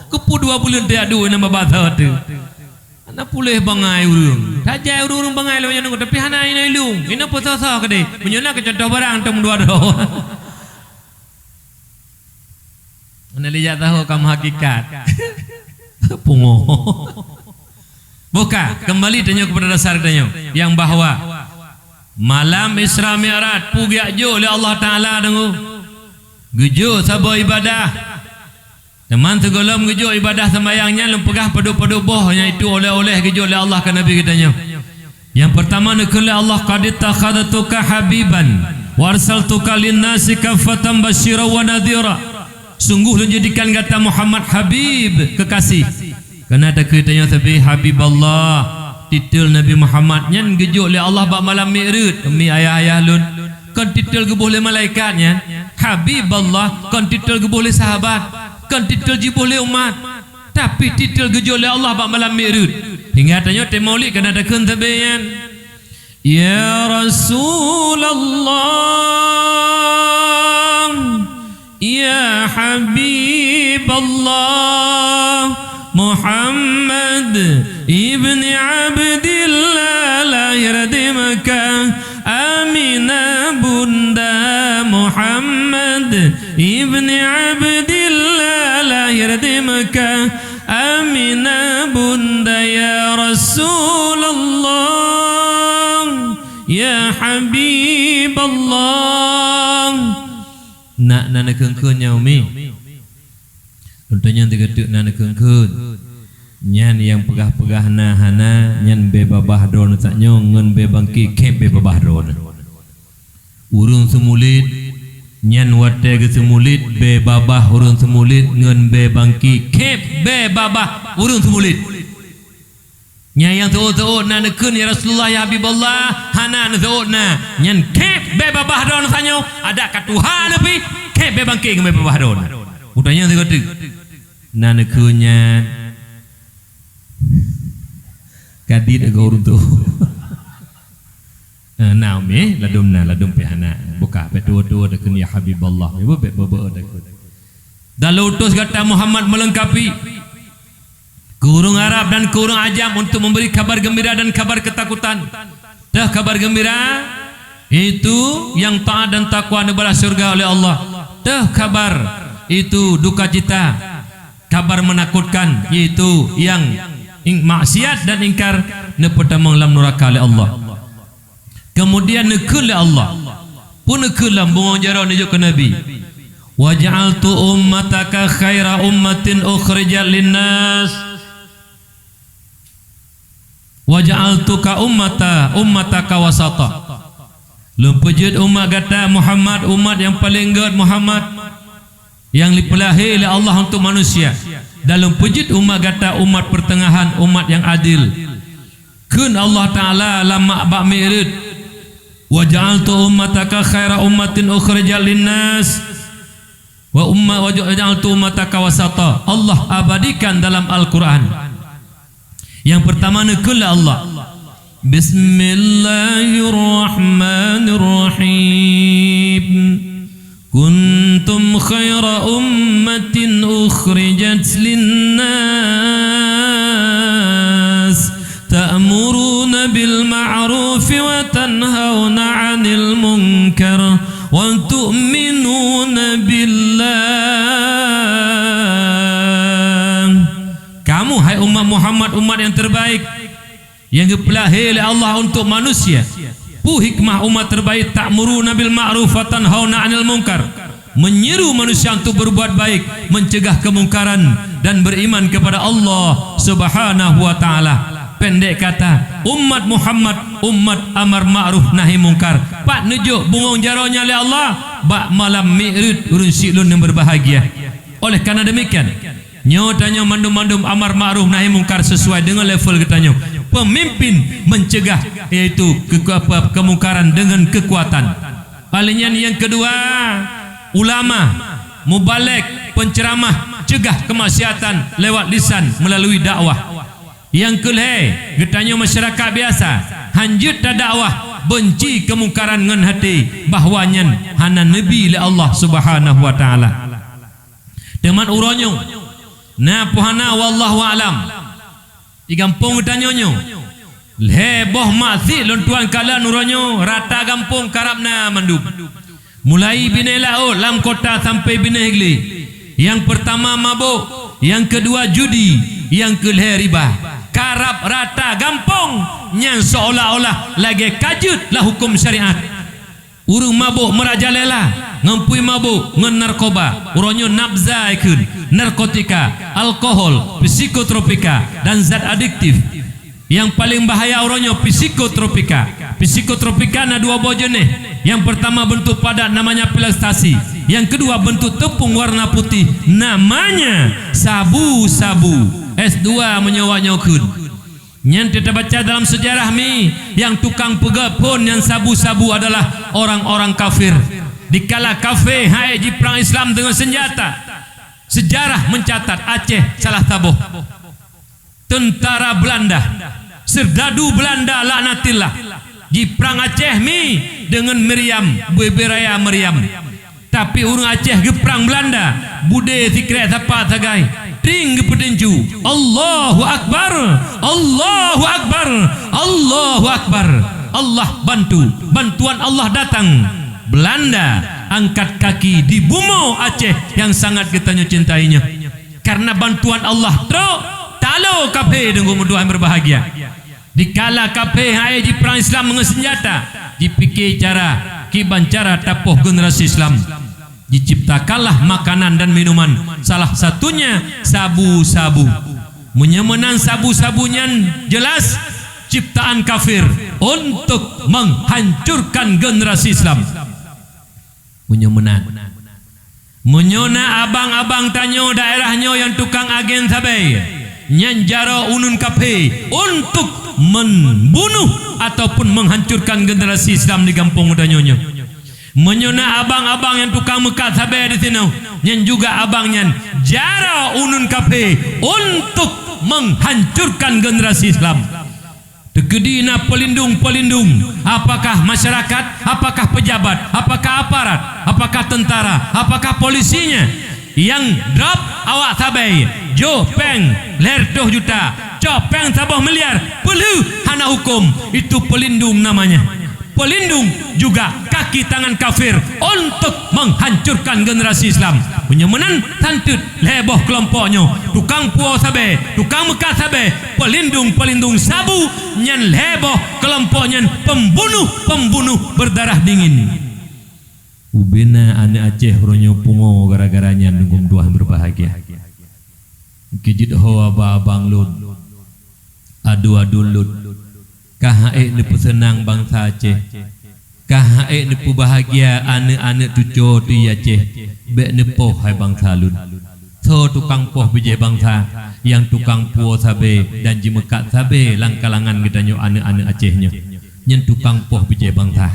kepu 2 bulan dia adu nama bahasa tu ana pulih bangai urung saja urung bangai lo yang tapi hana ina ilung ina poso-so kade menyuna ke contoh barang tem 2 euro ana lihat tahu kamu hakikat pungo. Buka kembali tanya kepada dasar tanya yang bahwa malam Isra Mi'raj pugiak jo oleh Allah Taala dengu gejo sabo ibadah teman segolom gejo ibadah sembayangnya lempegah padu-padu boh yang itu oleh-oleh gejo oleh Allah ke Nabi kitanya. Yang pertama nekele Allah qad takhadtuka habiban wa arsaltuka lin-nasi kaffatan basyira wa nadhira. Sungguh menjadikan kata Muhammad Habib kekasih. Karena ada keritanya sabi Habiballah titel Nabi Muhammad nyan gejuk oleh Allah bak malam Mi'raj demi ayah-ayah lun kan titel gebuh oleh malaikatnya Habiballah kan titel gebuh oleh sahabat kan titel jibuh oleh umat tapi titel gejuk oleh Allah bak malam Mi'raj hingga tanya tem maulid kan ada keun sabian ya Rasulullah ya Habiballah Muhammad ibn Abdillah lahir di Mekah Aminah bunda Muhammad ibn Abdillah lahir di Mekah Aminah bunda ya Rasulullah ya Habiballah nak nana kengkunya umi contohnya tiga-tiga nana kengkun nyan yang pegah-pegah hana nyan be babah drone tak nyon be bangki kep be babah drone urung semulit nyan wate ke semulit be babah urung semulit ngen be bangki kep be babah urung semulit nya yang tu nana kun ya Rasulullah ya Habiballah hana na nyan kep be babah drone sanyo ada katuhan lebih kep be bangki ngen be babah drone utanya tiga-tiga nana kunya kadit agak urun tu naumi ladum pihana buka petua-tua dekun ya Habiballah ibu bebe dekun dalam utus kata Muhammad melengkapi kurung Arab dan kurung Ajam untuk memberi kabar gembira dan kabar ketakutan dah kabar gembira itu yang taat dan takwa kepada surga oleh Allah dah kabar itu duka cita kabar menakutkan yaitu yang maksiat dan ingkar nepeta menglam neraka oleh Allah kemudian nekul Allah pun nekulam bunga jarau nijuk ke Nabi. Waj'altu ummataka khaira ummatin ukhrijat linnas. Waj'altuka ummataka wasata. Lumpujud umat kata Muhammad, umat yang paling good Muhammad, yang dipelahi oleh Allah untuk manusia. Dalam pujud umat kata umat pertengahan, umat yang adil. Kun Allah Ta'ala lama bak mi'rid. Waj'altu ummataka khaira ummatin ukhrijat linnas. Waj'altu ummataka wasata. Allah abadikan dalam Al-Quran. Yang pertama nekul Allah. Bismillahirrahmanirrahim. Kuntum khaira ummatin ukhrijat linnas ta'muruna bil ma'ruf wa tanhauna 'anil munkar wa tu'minuna billah. Kamu hai umat Muhammad, umat yang terbaik yang dipelahi oleh Allah untuk manusia. Hikmah umat terbaik, ta'muruna bil ma'ruf wa tanhauna 'anil munkar, menyeru manusia untuk berbuat baik, mencegah kemungkaran dan beriman kepada Allah Subhanahu wa taala. Pendek kata, umat Muhammad umat amar ma'ruf nahi munkar. Pak nujuk bungong jaronya oleh Allah bak malam mi'raj urun silun yang berbahagia. Oleh karena demikian, nyo tanyo mandum-mandum amar ma'ruf nahi munkar sesuai dengan level kita nyo. Pemimpin mencegah yaitu kemungkaran dengan kekuatan. Palingan yang kedua, ulama mubaligh, penceramah, cegah kemaksiatan lewat lisan melalui dakwah. Yang kelih, getanya masyarakat biasa hanjut dakwah, benci kemungkaran dengan hati, bahwanya hana nabi oleh Allah Subhanahu wa taala. Teman uronyo na puhana wallahu alam. Di kampung tanyonyo leboh maksi lontuan kala nuronyo rata kampung karabna mandub. Mulai bina laut lam kota sampai bina higli. Yang pertama mabuk, yang kedua judi, yang kelih riba. Karab rata kampung yang seolah-olah lagi kajut lah hukum syariat. Urung mabuk merajalela, ngampui mabuk ngan narkoba, uronyo nabza ikun, narkotika, alkohol, psikotropika dan zat adiktif. Yang paling bahaya uronyo psikotropika. Psikotropika ada dua buah jenis. Yang pertama bentuk padat namanya pil ekstasi. Yang kedua bentuk tepung warna putih namanya sabu-sabu. S2 menyewa-nyokun. Yang kita baca dalam sejarah mi, yang tukang pegapun yang sabu-sabu adalah orang-orang kafir. Dikala kafir hai di perang Islam dengan senjata, sejarah mencatat Aceh salah tabuh. Tentara Belanda, serdadu Belanda laknatillah di perang Aceh mi dengan Meriam, Beberaya Meriam. Tapi urang Aceh ke perang Belanda, bude sikret apa tagai. Ring petinju, Allahu Akbar, Allahu Akbar, Allahu Akbar. Allah bantu, bantuan Allah datang. Belanda angkat kaki di bumi Aceh yang sangat kita cintainya. Karena bantuan Allah teruk, talo kafe dengan doa yang berbahagia. Dikala kafe hai di perang Islam dengan senjata, dipikir cara kiban cara tapuh generasi Islam. Diciptakanlah makanan dan minuman, salah satunya sabu-sabu. Menyemenan sabu-sabunya jelas ciptaan kafir untuk menghancurkan generasi Islam. Menyemenan menyona abang-abang tanyo daerahnya yang tukang agen sabai nyanjaro unun kafe untuk membunuh ataupun menghancurkan generasi Islam di kampung danyonya. Menyona abang-abang yang tukang mekat sabai di sini, yang juga abangnya jara unun kafe untuk menghancurkan generasi Islam. Tegedina pelindung-pelindung, apakah masyarakat, apakah pejabat, apakah aparat, apakah tentara, apakah polisinya yang drop awak sabai jo peng ler 2 juta, copeng 1 miliar, perlu hana hukum, itu pelindung namanya. pelindung juga kaki tangan kafir untuk menghancurkan generasi Islam. Penyemenan tantut leboh kelompoknya, tukang puau sabe, tukang Mekah sabe, pelindung sabu nyan leboh kelompoknya, pembunuh berdarah dingin. Ubena anak Aceh ronyo pungo gara-garanya nunggu Tuhan berbahagia. Kijit hoa babang lud, adu lud. Kahae ni pesenang bangsa Aceh, kahae ni bahagia anak-anak tujo tu Aceh, bek ni poh hai bangsa lud. So tukang poh bijai bangsa, yang tukang puo sabe dan jimekat sabe langkalangan gedanyo anak-anak Acehnya, yang tukang poh bijai bangsa.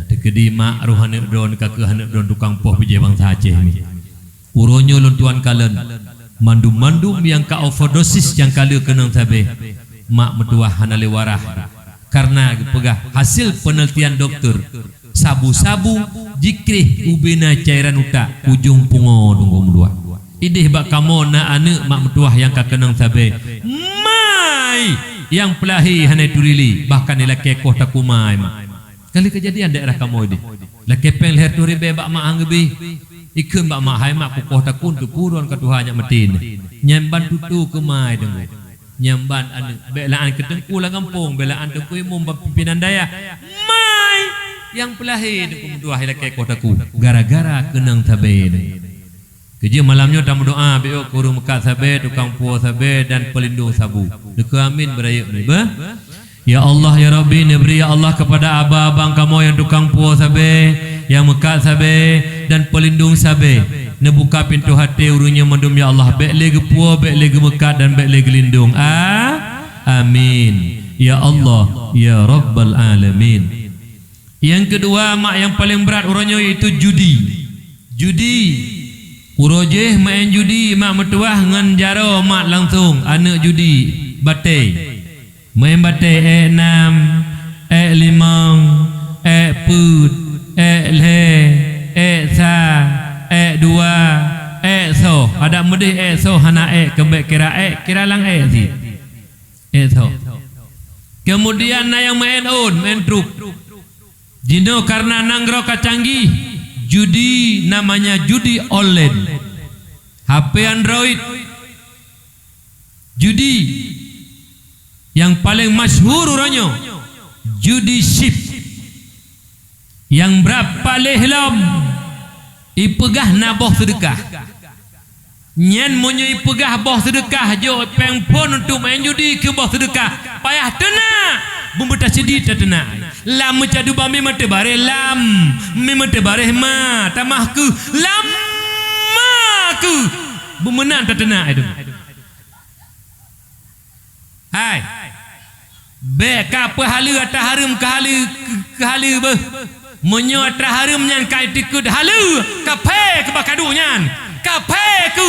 Tegedi mak rohane don kakehane don tukang poh bijai bangsa Aceh ni. Uronyo luntuan kalen, mandum yang ka overdosis yang kala kenang sabe. Mak metuah hanale warah karena pegah hasil penelitian dokter sabu-sabu jikrih ubena cairan utak ujung pungo dunggu dua idih bak kamo na ane mak metuah yang kakenang sabe mai yang pelahi hanai turili bahkan ilake koh takumai mak kali kejadian daerah kamo ini lake peng leher turi be bak mak anggebi ikun bak mak hai mak koh takun tu puron katuhanya metin nyamban tutu kemai dengu nyamban anu belaan ketengku lah kampung belaan tengku imum pimpinan daya mai yang pelahi dengku dua hilake kotaku gara-gara kenang sabe kerja malamnya tamu doa beo kuru Mekah sabe tukang puau sabe dan pelindung sabu deku amin berayuk ni ba ya Allah ya Rabbi beri ya Allah kepada abang kamu yang tukang puau sabe yang Mekah sabe dan pelindung sabe nebuka pintu hati urunya mendum ya Allah baik lagi puau baik lagi mekat dan baik lagi lindung amin ya Allah ya Rabbal Alamin. Yang kedua mak yang paling berat urunya itu judi urojeh main judi mak metuah ngan jaro mak langsung anak judi batai main batai 6 5 put le sa dua so ada mudih so hana kembek kira lang si so kemudian na yang main truk jino karena nanggro kacanggih judi namanya judi online HP Android judi yang paling masyhur uranyo judi ship yang berapa lehlam ipegah na boh sedekah nyen monyo ipegah boh sedekah jo pengpon untuk main judi ke boh sedekah payah tenang bumbeta sedih tenang lam cadu bami mate bare lam mi mate bare ma tamah ku lam ma ku bumenan tenang itu hai be ka pahala ataharum kahala be menyo ataharum nyan kai tikut halu kape ke bakadu nyan kape ku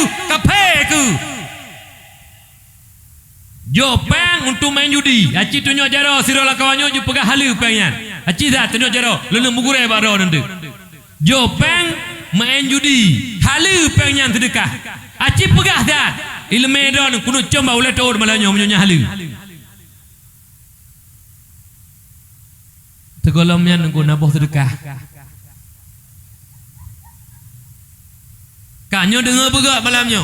jo peng untuk main judi aci tunyo jaro sirola kawanyo ju pegah halu penyan aci za tunyo jaro lulu mugure baro nende jo peng main judi halu penyan sedekah aci pegah dah ilme don kuno comba ule tor malanyo menyonya halu tegolomnya nunggu naboh sedekah kanyo dengar begak malamnya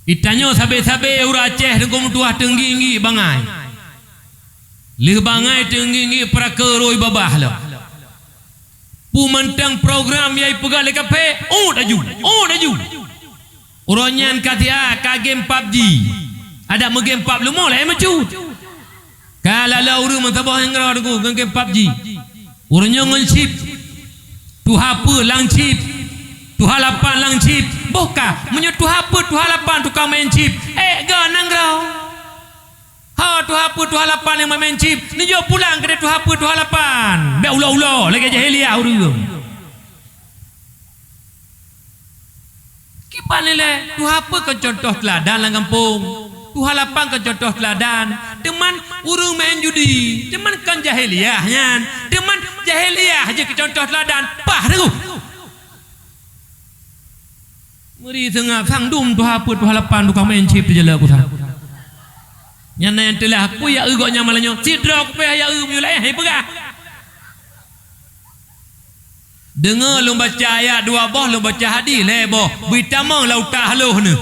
itanyo sabe-sabe ura Aceh nunggu tuah tenggi-nggi bangai lih bangai tenggi-nggi prakeroi babah lah pu mentang program yai pegal lekape daju uronyan katia ka game PUBG ada game PUBG lu mulai macu kalau lah urang mentabah yang ngerah dengan game PUBG urangnya ngensip tu hapa lang chip tu halapan lang chip boka menyo tu hapa tu halapan tukang main chip ga nangrau ha tu hapa tu halapan yang main chip ni jo pulang ke tu hapa tu halapan be ulah-ulah lagi jahiliah urang kipan le tu hapa ke contoh teladan lang kampung tu halapan ke contoh teladan teman urung main judi teman kan jahiliahnya teman jahiliah je ke contoh teladan pah tu meri tengah sang dum tu hapa tu halapan tu main chip je lah aku Nyana yang telah aku ya ugoknya malahnya sidra aku ya mulai perah. Dengar lu baca ayat 2 boh lu baca hadis leboh. Bitamang lauta haluh ni.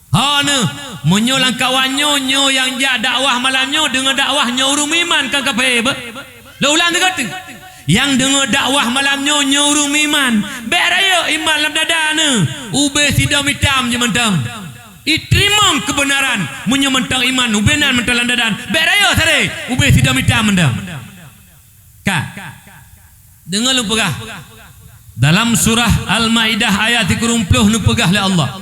Ha ni menyolang kawannya yang ja dakwah malamnya dengan dakwahnya urung iman kan kape be. Lu ulang tu kata. Yang dengar dakwah malamnya urung iman. Beraya iman lam dada ni. Ube sidam hitam je mentang. Iterimang kebenaran menyementang iman ubenan mentang lam dada. Beraya tadi ube sidam hitam mentang. Ka. Dengar lu pegah dalam surah Al-Maidah ayat 30 nu pegah oleh Allah.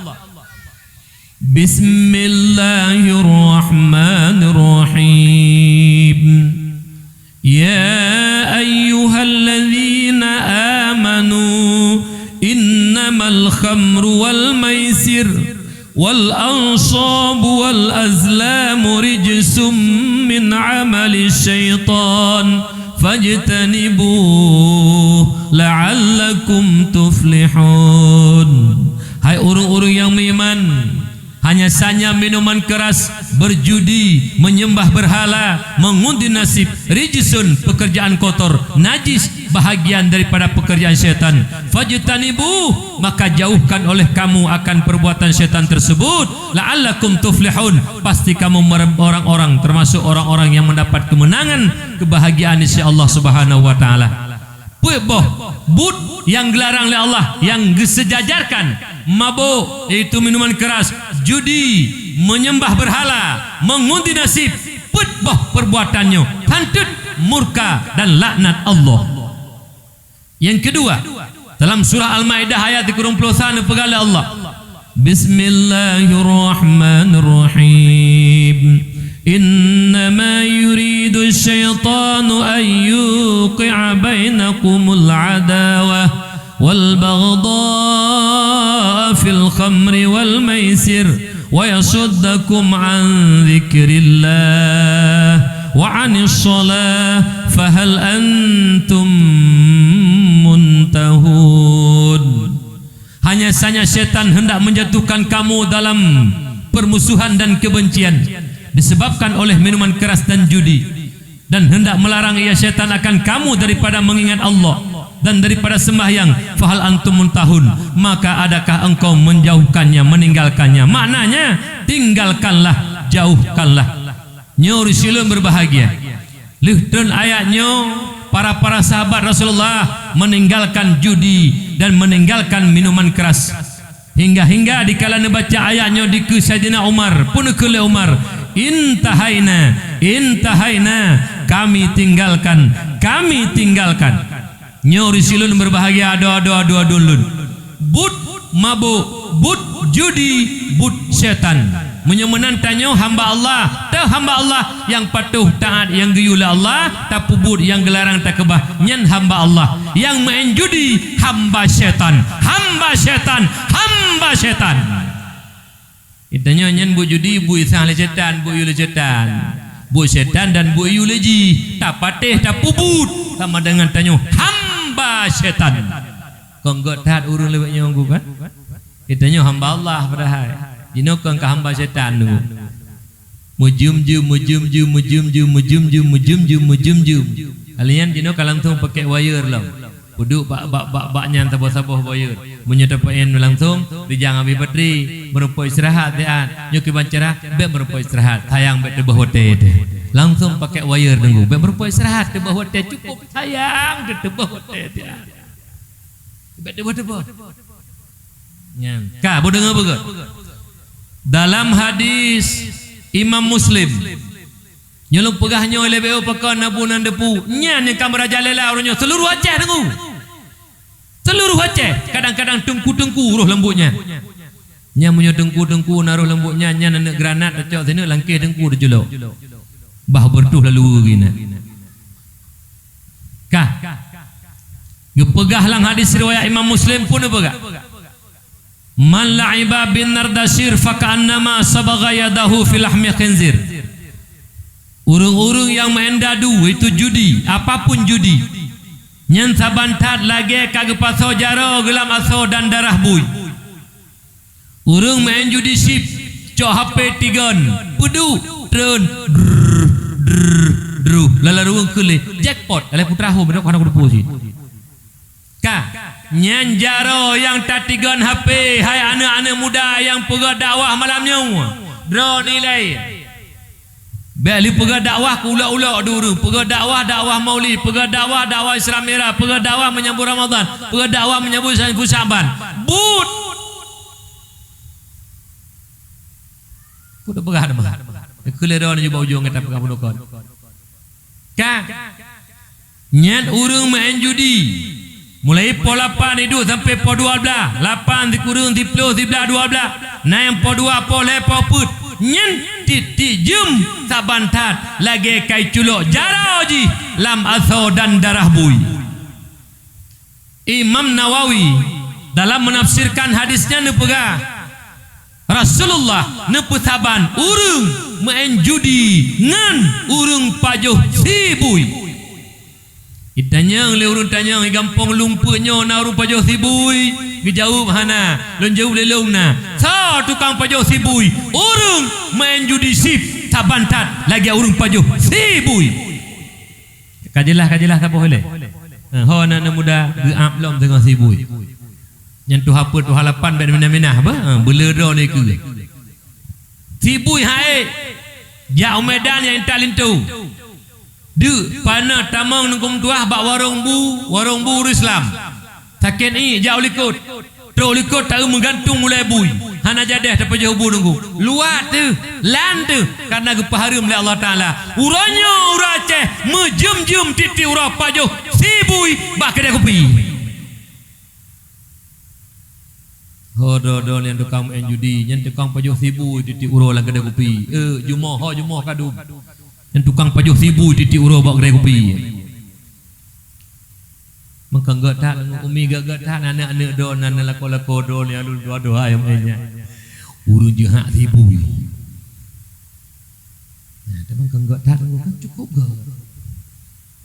Bismillahirrahmanirrahim. Ya ayyuhalladzina amanu innamal khamru wal maisir wal ansabu wal azlamu rijsum min amali syaitan fajtanibuh la'allakum tuflihun. Hai orang-orang yang beriman, hanya saja minuman keras, berjudi, menyembah berhala, mengundi nasib, rijsun pekerjaan kotor, najis bahagian daripada pekerjaan syaitan. Fajtanibuh, maka jauhkan oleh kamu akan perbuatan syaitan tersebut. La'allakum tuflihun, pasti kamu orang-orang termasuk orang-orang yang mendapat kemenangan, kebahagiaan di sisi Allah Subhanahu wa taala. Boh, bud yang dilarang oleh Allah, yang disejajarkan, mabuk yaitu minuman keras, judi, menyembah berhala, mengundi nasib, boh perbuatannya, hantut, murka dan laknat Allah. Yang kedua, dalam surah Al-Maidah ayat 31 pegala Allah. Bismillahirrahmanirrahim. Innama yuridu syaitanu an yuqi'a bainakumul adawah wal baghdha fil khamri wal maisir wa yasuddakum an dzikrillah wa 'anis shalah fahal antum muntahun. Hanya saja syaitan hendak menjatuhkan kamu dalam permusuhan dan kebencian disebabkan oleh minuman keras dan judi, dan hendak melarang ia syaitan akan kamu daripada mengingat Allah dan daripada sembahyang. Fahal antum muntahun, maka adakah engkau menjauhkannya, meninggalkannya? Maknanya tinggalkanlah, jauhkanlah. Nyori silun berbahagia. Lihatun ayatnya para sahabat Rasulullah meninggalkan judi dan meninggalkan minuman keras. Hingga dikala baca ayatnya di Sayyidina Umar pun kele Umar, intahaina kami tinggalkan. Nyori silun berbahagia ada dulun. But mabuk, but judi, but syaitan. Menyemenantannya hamba Allah, hamba Allah yang patuh taat, yang geyula Allah, tak pubut yang gelarang tak kebah, nyen hamba Allah. Yang main judi hamba syaitan. Itanya nyen bu judi, bu isah le syaitan, bu yule syaitan. Bu syaitan dan bu yule ji, tak patih tak pubut, sama dengan tanyo hamba syaitan. Kau enggak taat urun lewatnya anggu kan? Itanya hamba Allah padahal. Jinokang ke hamba syaitan dulu. Mujum. Alian jinok langsung pakai wire lah. Duduk baknya tabah-tabah wire. Menyetapain langsung dijang habis bateri, merupai istirahat dia. Nyuki bancerah, be merupai istirahat. Sayang be tebah hotel deh. Langsung pakai wire tunggu. Be merupai istirahat tebah hotel cukup. Sayang de tebah hotel dia. Be tebah. Nyam. Ka bo dengar betul? Dalam hadis Imam Muslim nyeluk pegahnya oleh beo pakan nabunan depu nyane kamera jalela orangnya seluruh Aceh dengu. Seluruh Aceh kadang-kadang tengku-tengku roh lembutnya. Nya punya tengku-tengku naruh lembutnya nya nak granat acak sini langkih tengku dijuluk. Bah bertuh lalu gina. Kah. Gepegah lang hadis riwayat Imam Muslim pun pegah. Man la'iba bin nardasir faka'annama sabagha yadahu fil lahmi khinzir. Urung-urung yang main dadu itu judi, apapun judi. Nyen sabantat lagi kage paso jaro gelam aso dan darah bui. Urung main judi sip, cok HP tigon, pudu, drone lalu kule jackpot ale putra ho benak kana kudu sih ka nyanjaro yang tatigan HP hai anak-anak muda yang pergi dakwah malamnya drone nilai beli pergi dakwah ke ulak-ulak dulu pergi dakwah maulid pergi dakwah Islam Merah pergi dakwah menyambut Ramadan pergi dakwah menyambut Syaban but kudu pegang mah kule drone juga ujung kita pegang punukon ka nyan urang main judi mulai po 8 itu sampai po 12 8 dikurung 10 11 12 nah yang po 2 po le po put nyen titi jum sabantat lagi kai culok jarau ji lam aso dan darah bui Imam Nawawi dalam menafsirkan hadisnya nepega Rasulullah nepusaban urung main judi ngan urung pajuh sibui itanya le urung tanya gampang lumpunya na urung pajuh sibui dijawab hana lon jawab lelongna sa tukang pajuh sibui urung main judi sip sabantat lagi urung pajuh sibui kajilah tak boleh ho na muda geap lom tengah sibui nyentuh apa tu halapan ben menah-menah apa belera ni ke sibui hae jauh medan yang talin tu de pana tamang nungkum tuah bak warung bu Islam sakit ni jauh likut tro likut tahu menggantung mulai bui hana jadah tapi jauh bu nunggu luat tu lan tu karena kepaharum oleh Allah Taala uranya urace mejum-jum titi ura pajuh sibui bak kedai kopi Hodo yang tukang main judi, yang tukang pajuh sibu titik uro lah kedai kopi. Jumoh kadum. Yang tukang pajuh sibu titik uro bak kedai kopi. Maka enggak tak umi enggak tak anak-anak don anak lako-lako don yang alun doa yang mainnya. Urun jehak sibu. Nah, teman enggak tak kan cukup ke?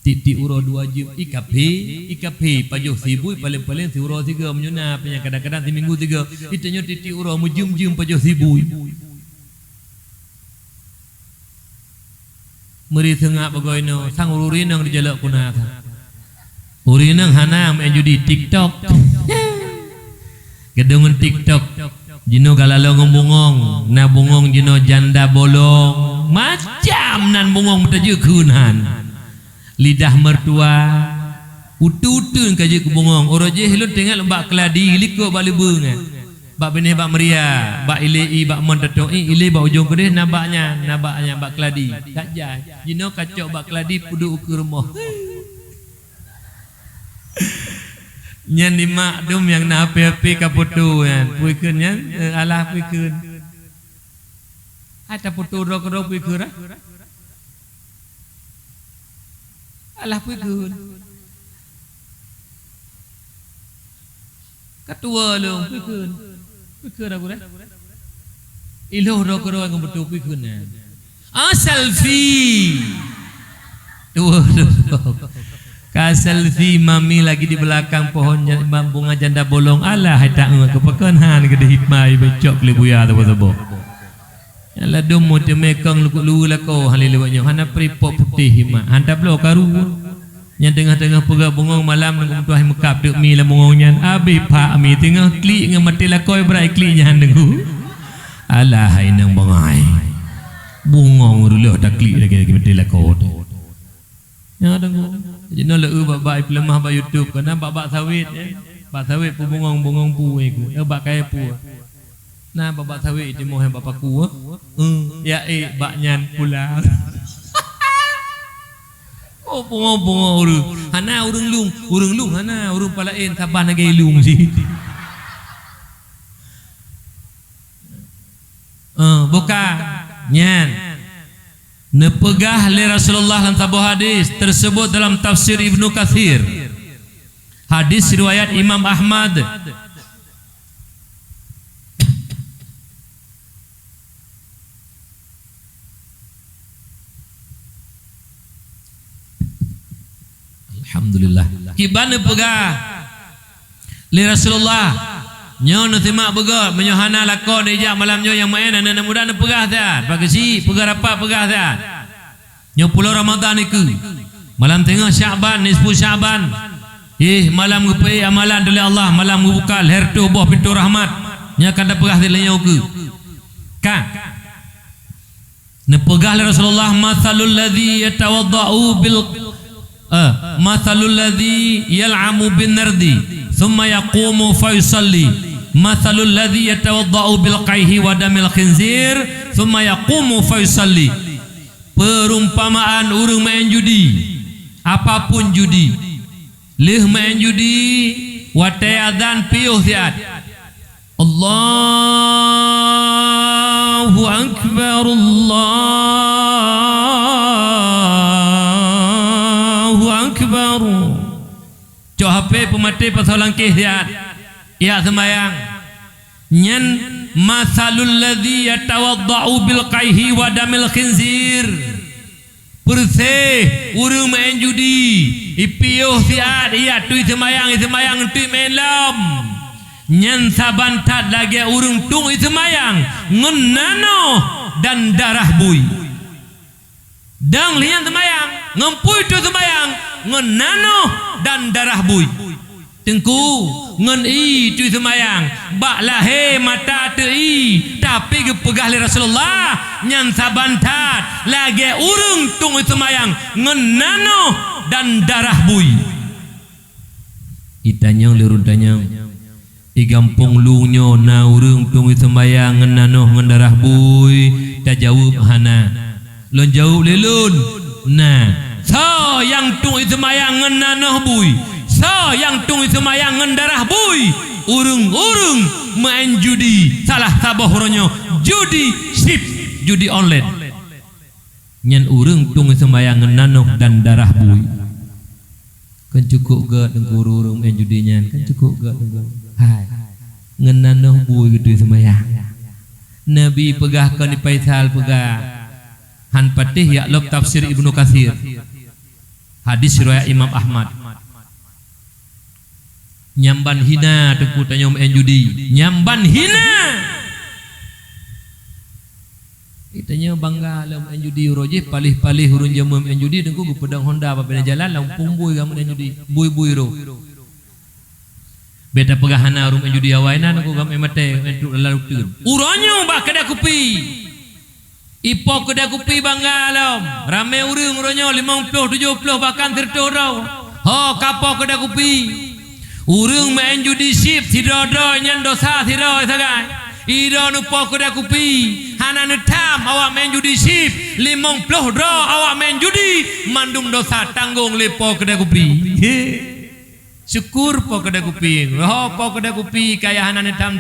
Titik uro 2 jam IKP pajuh sibu paling-paling si uro 3 menyunap yang kadang-kadang si minggu 3 itanya titik uro mujum-jum pajuh sibu meri tengah bagoino sang ururinang di jalak kunata urinang hana main judi TikTok gedungan TikTok jino galalo ngomong na bungong jino janda bolong macam nan bungong mutaju kunhan lidah mertua utu-utu kaji kubungong oroje hilun tengah bak keladi liko bak lebung bak benih bak meria bak ilei bak mendato ilei bak ujung kedeh nabaknya bak keladi tak jai jino kacok bak keladi pudu ukur rumah nyan di makdum yang na api-api kaputu puikeun nyan alah puikeun ada putu ro-ro puikeun alah puikeun ketua lu puikeun aku dah iluh ro-ro yang betul puikeun selfie tua ka selfie mami lagi di belakang pohon bunga janda bolong alah tak kepekan han gede hikmah becok lebuya tabo ala domo te mekang lu lako halilewanya hana pripop putih hima hanta blo karu nya tengah-tengah pega bungong malam nang tuah mekap dek mi la bungong nyan abi pa mi tengah klik ngam mati lakoi brai klik nya dengu ala hai nang bangai bungong ruluh tak klik lagi mati lakoi nya dengu jeno le babai lemah ba YouTube kana babak sawit bak sawit pu bungong pu iku bak kai pu nah babak sawit di moh bapakku ya bak nyan pula oh bungo urung hana urung lung hana urung palain saban lagi lung si buka nyan nepegah li Rasulullah dalam sebuah hadis tersebut dalam tafsir Ibnu Katsir hadis riwayat Imam Ahmad Alhamdulillah kibana pegah li Rasulullah Nyo nu simak begot menyohana lakon ijak malam nyo yang main anak muda nu pegah dah. Pagi si pegah rapat pegah dah. Nyo pulau Ramadan iku. Malam tengah Syaban, nisfu Syaban. Malam gepai amalan dari Allah, malam buka leher tu buah pintu rahmat. Nya kada pegah di nyo ke. Ka. Ne pegah Rasulullah masalul ladzi yatawaddau bil masalul ladzi yal'amu bin nardi thumma yaqumu fa yusalli mathalul ladzi yatawaddau bil qaihi wa damil khinzir thumma yaqumu fa yusalli. Perumpamaan urang main judi, apapun judi, leh main judi wa ta'adzan piuh siat Allahu akbar Allahu akbar. Cok HP pemati pasal langkih siat ya sembayang nyen masalul ladzi yatawaddau bil qaihi wa damil khinzir. Persih urang main judi ipiuh siat iya tui sembayang tui main lam nyen saban tat lagi urang tung sembayang ngenano dan darah bui dang lian sembayang ngempui tu sembayang ngenano dan darah bui tengku ngen i tu semayang bak lahe mata tei tapi gepegah li Rasulullah nyan sabantat lagi urung tung semayang ngenano dan darah bui itanyang lirun tanyang i gampung lunyo na urung tung semayang ngenano ngen darah bui tak jawab hana lon jawab lelun nah so yang tung semayang ngenano bui so yang tung semayang ngendarah bui urung-urung main judi salah tabah ronyo judi sip judi online nyen urung tung semayang ngenanoh dan darah bui kan cukup ga dengku urung main judi nyen kan cukup ga dengku hai ngenanoh bui gitu semayang Nabi pegahkan di Faisal pegah han patih ya lob tafsir Ibnu Katsir hadis riwayat Imam Ahmad nyamban hina teku tanya main judi nyamban hina itanya bangga lah main judi rojih palih-palih hurun jamu main judi dengku gu pedang Honda apa pena jalan lampung bui gamu main judi bui-bui ro beta pegahana rum main judi awaina dengku gamu mate entuk lalu tun uronyo bak kada kupi ipo kada kupi bangga lam rame urang uronyo 50 70 bahkan 30 ho kapo kada kupi urang main judi sip tidodo nyen dosa tido sagai ido nu pok kada kupi hana nu tam awak main judi sip 50 do awak main judi mandum dosa tanggung lepo kada kupi syukur pok kada kupi ho pok kada kupi kaya hana nu tam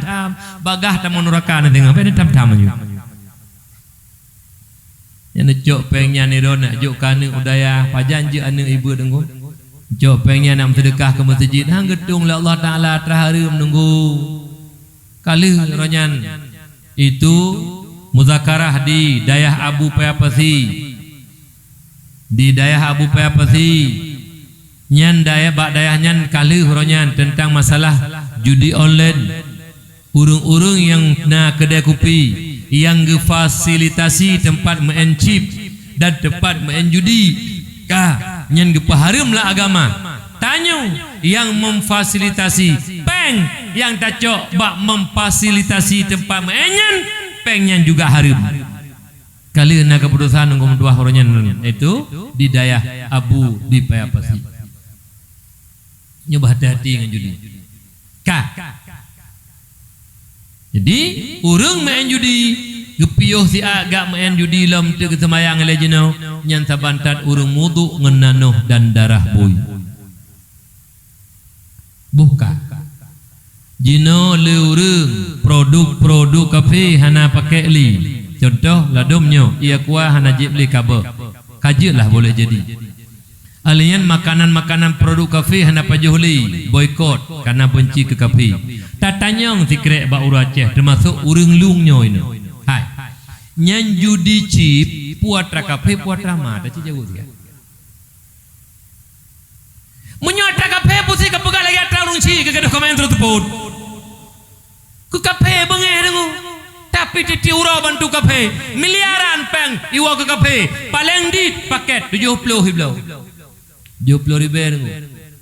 bagah tamun neraka na tengah pe tam yu yang jok pengnya ni do nak jok kana udaya pajanji anu ibu dengku jok pengen nak sedekah ke masjid hang gedung la Allah Taala terharu menunggu kali ronyan itu muzakarah di dayah Abu Payapasi di dayah Abu Payapasi nyan dayah bak dayah nyan kali ronyan tentang masalah judi online urung-urung yang na kedai kopi yang gefasilitasi tempat main chip dan tempat main judi kah nyen gepaharum lah agama tanyo yang memfasilitasi peng yang tacok bak memfasilitasi tempat mainan pengnya juga harum kali na keputusan ngom dua horonyan itu di dayah Abu di Payapasi nyoba hati-hati dengan judi kah jadi urang main judi gepiuh si agak main judi lam te kesemayang lejeno nyan sabantat urang mudu ngenanoh dan darah bui buka jino le urang produk kafe hana pakai li contoh ladomnyo ia kuah hana jibli kabel kajilah boleh jadi alian makanan produk kafe hana pajuhli boykot karena benci ke kafe tatanyong sikrek ba Aceh termasuk urang lungnyo ini hai nyan judi chip puat rakape puat rama tak jauh dia menyot rakape pusi kepegal lagi atralung ci ke kedah komen terteput Ku kafe bengeh dengu. Tapi titi ura bantu kafe. Miliaran peng iwa ke kafe. Paling dit paket 70 hiblau. 70 ribu dengu.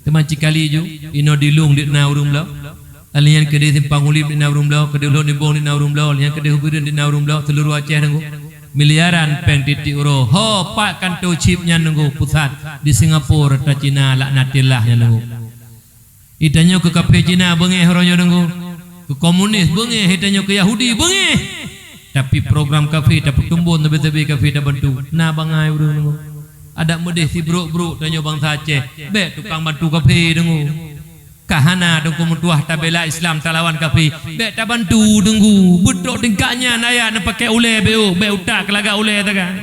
Teman cikali ju ino dilung di naurum lau. Alian kedai simpang ulip di naurum lau, kedai ulun di bong di naurum lau, alian kedai huburin di naurum lau, seluruh Aceh dengu. Miliaran peng titi uro. Ho pak kanto chipnya dengu pusat di Singapura ta Cina laknatillah nya dengu. Itanya ke kafe Cina bengeh ronyo dengu. Ke komunis bengeh, hitanya ke Yahudi bengeh. Tapi program kafe dapat tumbuh lebih-lebih kafe dah bantu. Na bangai urang dengu. Ada medeh si bro tanya bangsa Aceh. Be tukang bantu kafe dengu. Kahana dengku mutuah tabela Islam talawan kafe. Be ta bantu dengu. Bedok tingkatnya naya nak pakai ule beu, be utak kelaga ule taga.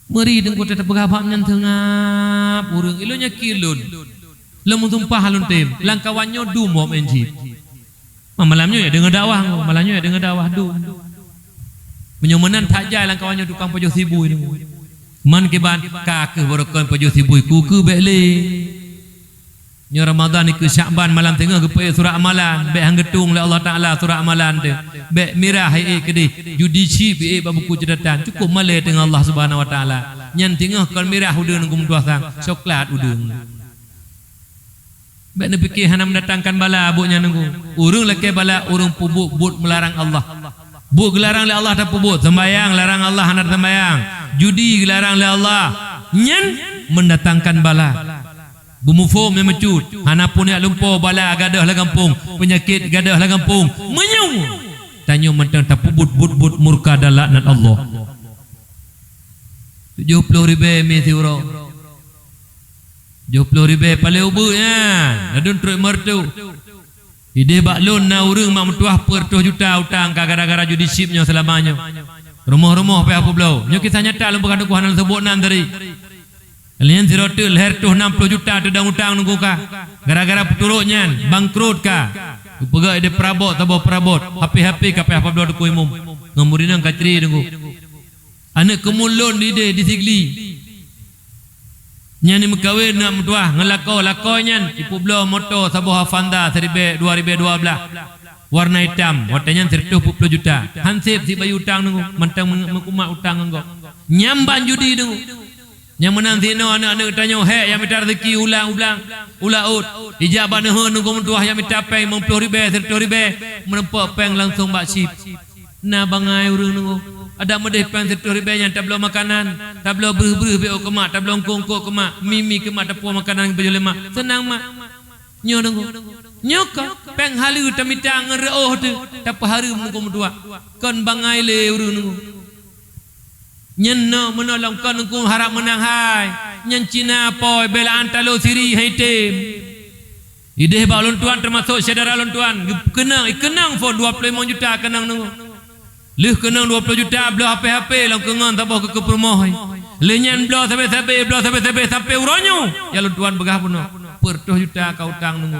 Meri dengku tetap bergabap nyan tengap urang ilonya kilun. Lemu tumpah halun tim langkawannya du mau menji malamnya ya dengar dakwah malamnya ya dengar dakwah du penyomenan tak jai langkawannya tukang pojok sibu ini man kiban kakeh borokon pojok sibu kuku bekle nya Ramadan ni ke Syakban malam tengah ke surah amalan be hang getung oleh Allah Taala surah amalan tu be mirah kedih judisi be babuku catatan cukup malai dengan Allah Subhanahu Wa Taala nyan tengah kon mirah udang ngum tuasang coklat udang. Baik nak fikir hana mendatangkan bala abuknya nunggu. Urung leke bala urung pubuk but melarang Allah. But gelarang oleh Allah tak pubuk. Sembayang larang Allah hana sembayang. Judi gelarang oleh Allah. Nyen mendatangkan bala. Bumufum yang mecut. Hana pun yang lumpur bala gadah lah kampung. Penyakit gadah lah kampung. Menyung. Tanya mentang tak pubut but murka dan laknat Allah. 70 ribu mesi urang. 70 ribu paling ubuknya. Nadun teruk mertu. Ide baklun na urang mak mentuah per 2 juta utang gara-gara judisipnya selamanya. Rumah-rumah apa belau. Nyo kisah nyata lu bukan kuhanan sebut nan tadi. Alian sirotul her tuh 60 juta tudang utang nunggu ka. Gara-gara peturuknya bangkrut ka. Pegak ide perabot tabah perabot. Hapi-hapi ka apa belau ku imum. Ngamurin nang kacri nunggu. Anak kemulun ide di sigli. Nyani mekawin nak mentuah ngelakau nyan ipu belah motor Sabah Fanda 2012 warna hitam watanya 120 juta hansip si bayu utang nunggu mentang mengkumak utang engkau nyamban judi nunggu yang menang sino anak-anak tanya hek yang minta rezeki ulaut ijabah nehun nunggu mentuah yang minta peng 50 ribu menempak peng langsung baksip na bangai urang nunggu ada medeh peng 100 ribu yang tak belum makanan tak belum beruh-beruh beo kemak tak belum kongkok kemak mimi kemak tepuk makanan baju lemak senang mak nyo nunggu nyoka peng halu tamita ngereoh tu tak hari menunggu mendua kon bangai le urang nunggu nyenno menolong kon nunggu harap menang hai nyen Cina poi bela antalo siri haitem ideh ba lon tuan termasuk saudara lon tuan kenang phone 25 juta kenang nunggu leh kenang 20 juta belah HP lang kengan tak bawa ke perumah lenyan belah sampai uranyo ya lon tuan begah pun per 2 juta kau utang nunggu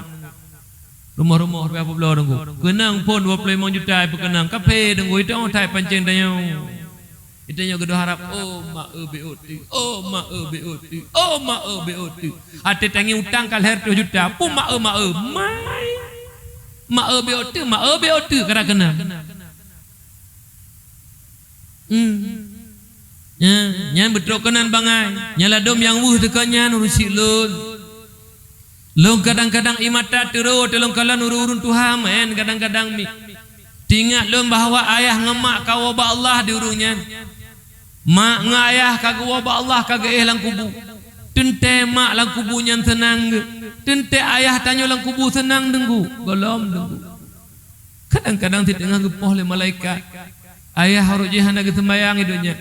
rumah-rumah apa belah nunggu kenang phone 25 juta kenang kafe nunggu itu tai pancing tanya itu yang gedo harap oh mak beot ate tangi utang kal her 2 juta pu mak beot kara kena nyan betul kenan bangai nyala dom yang wuh tekannya nurusi lon kadang-kadang imata terus telung kalan urun Tuhan men kadang-kadang mi tingat lon bahawa ayah ngemak kau ba Allah di urungnya mak ngayah kagak ba Allah kagak lang kubu tente mak lang kubu nyan senang tente ayah tanya lang kubu senang denggu golom denggu kadang-kadang di tengah gepoh le malaikat ayah haroji hana ke sembayang idonya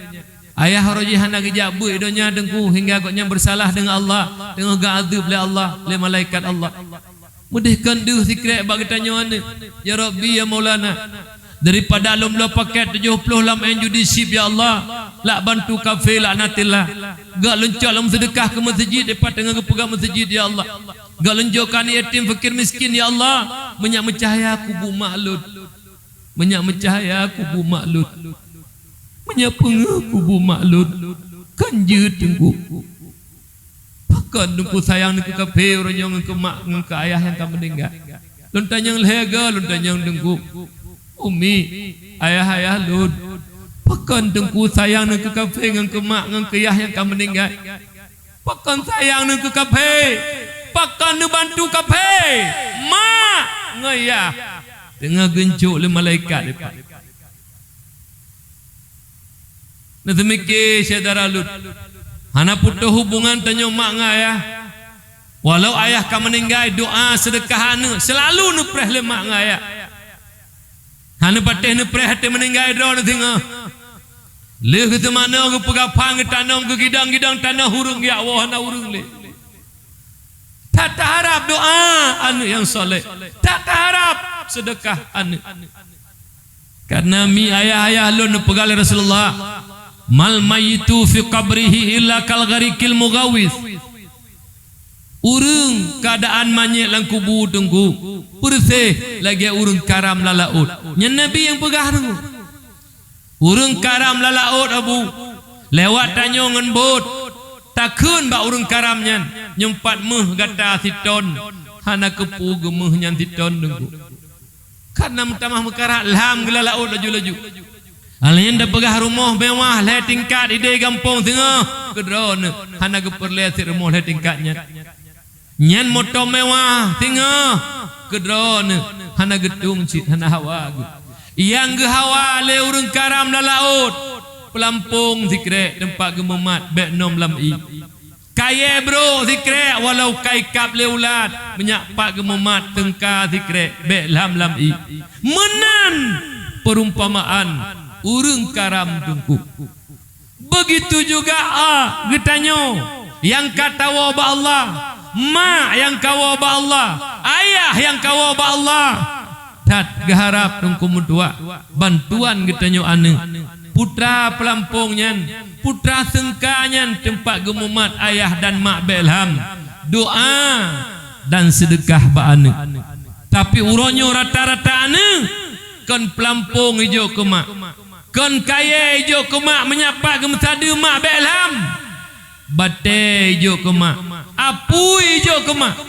ayah haroji hana ke jabu idonya dengku hingga agaknya bersalah dengan Allah dengan ga'adzub oleh Allah oleh malaikat Allah mudihkan duh sikret bagi tanyaan ya Rabbi ya Maulana daripada alum lo paket 70 lam judisip ya Allah lak bantu kafe laknatillah gak lencok lam sedekah ke masjid depan dengan pegang masjid ya Allah gak lenjokan yatim fakir miskin ya Allah menyak mencahaya kubu maklut menyak mencahaya kubu maklut menyak pengah kubu maklut kanjut tengku pakan tengku sayang tengku kafe orang yang ke mak ke ayah yang kamu meninggal Lun tanyang lega, lun tanyang dengku. Umi, ayah lun. Pakan dengku sayang nang ke kafe ngan ke mak ngan ke yah yang kamu meninggal. Pakan sayang nang ke kafe. Pakan nu bantu kafe. Mak ngayah. Tengah gencuk le malaikat depan. Nah demikian saudara lut. Hana putus hubungan tanya mak ngayah. Walau ayah kamu meninggal doa sedekah anu selalu nu preh le mak ngayah. Hana pateh nu preh hati meninggal do nu tengah. Le ke mana ke pegapang ke tanam ke gidang-gidang tanah hurung ya Allah hana hurung le. Tak harap doa anu yang soleh. Tak harap sedekah anu. Karena mi ayah-ayah lu nu pegal Rasulullah. Mal mayitu fi qabrihi illa kal gharikil mugawis. Urang keadaan manyek lang kubu tunggu. Purseh lagi urang karam lalaut. Nya Nabi yang pegah tu. Urang karam lalaut abu. Lewat tanyo ngan bot. Takun ba urang karamnya nyempat meh gata siton. Hana kepu gemeh nyan siton tunggu. Karena mutamah mekara lam gelalaut laju-laju. Alien dah pegah rumah mewah le tingkat ide gampong tengah kedron hana geperle si rumah le tingkatnya nyen motor mewah tengah kedron hana gedung cit hana hawa yang ge hawa le urang karam da laut pelampung zikre tempat gememat bek nom lam i kaya bro zikre walau kai kap le ulat minyak pak gememat tengka zikre bek lam i menan perumpamaan urang karam tungku. Begitu juga getanyo yang kata wa ba Allah, ma yang kawa ba Allah, ayah yang kawa ba Allah. Dat geharap tungku mudua bantuan getanyo anu. Putra pelampungnya, putra sengkanya tempat gemumat ayah dan mak belham. Doa dan sedekah ba anu. Tapi uronyo rata-rata anu kon pelampung ijo ke mak. Kon kaya ijo ke mak menyapa ke mesada mak belam. Bate ijo ke mak. Apu ijo ke mak.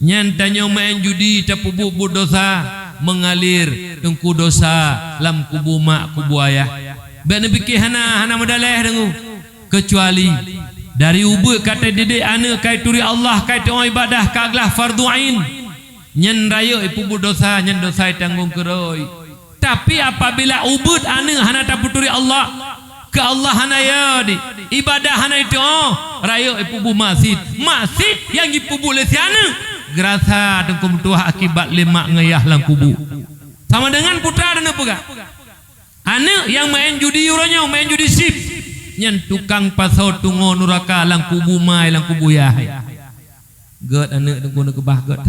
Nyantanya main judi tapu bubu dosa mengalir tengku dosa lam kubu mak kubu ayah. Bana fikir hana medaleh dengu. Kecuali dari ubud kata didik ana kai turi Allah kai tu ibadah kaglah fardu ain. Nyen raya ipu dosa nyen dosa tanggung keroi. Tapi apabila ubud anu hana taputuri Allah ke Allah hana ya di ibadah hana itu raya ipubu masjid yang ipubu lesiana gerasa dengkum tuah akibat lemak ngayah lang kubu sama dengan putra dan apa anu yang main judi uronya main judi sip nyen tukang pasau tungo nuraka lang kubu mai lang kubu yah god anu dengkum kebah god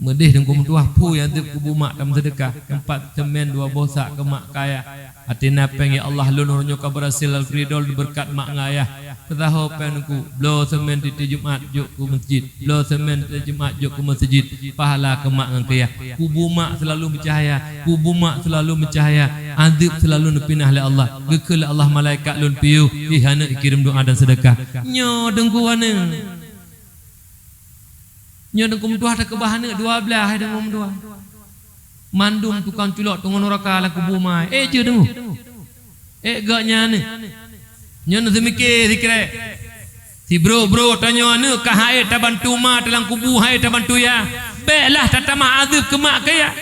medih dan kumtuah pu yang tip kubu mak dalam sedekah empat cemen dua bosak ke mak kaya atina pengi Allah lunurnya ka berhasil al-ridol berkat mak ngayah ketahu penku blo semen di Jumat juk ku masjid blo semen di Jumat juk ku masjid pahala ke mak ngaya kubu mak selalu bercahaya kubu mak selalu bercahaya azib selalu nepinah oleh Allah gekele Allah malaikat lun piu dihana kirim doa dan sedekah nyo dengku wana nyo dengkum tuah tak kebahana 12 hai dengkum tuah mandum tukang culok tunggu neraka la kubu mai je dengu gaknya ne nyo na semikir zikre si bro tanya ane ka hai ta bantu ma dalam kubu hai ta bantu ya belah tata ma'adzib ke mak kaya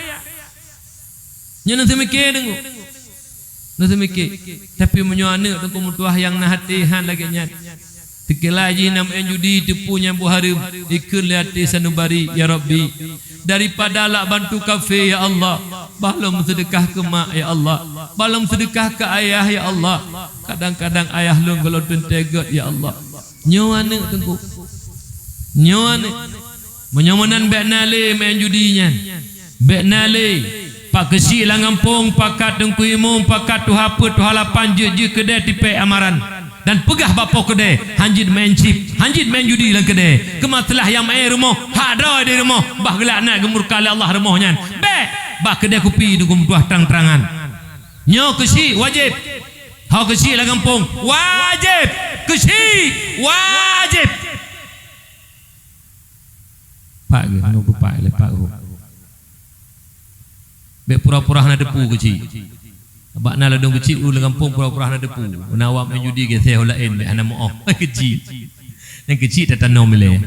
nyo na semikir dengu na semikir tapi menyo ane dengkum tuah yang na hati han lagi nyat Tikilaji nam enjudi tipunya buharim ikun liati sanubari ya Rabbi daripada lak bantu kafe ya Allah balom sedekah ke mak ya Allah balom sedekah ke ayah ya Allah kadang-kadang ayah lu kalau tentegot ya Allah nyoane tengku nyoane menyomanan bek nale menjudinya bek nale pak kesi langampong pakat tengku imum pakat tu hapa tu halapan je kedai tipe amaran dan pegah bapa kedai hanjid main chip hanjid main judi dalam kedai kematilah yang main rumah hadra di rumah bah gelak nak gemurka Allah rumahnya bah kedai kopi tunggu tuah terang-terangan nyo kesi wajib hau kesi lah kampung wajib kesi wajib pak nunggu pak tepat. Bek pura-pura hana depu kecil. Abak na ladung kecil ulu kampung pura-pura hana depu. Nawab main judi ke saya lain be hana moh kecil. Yang kecil tak tanam mele.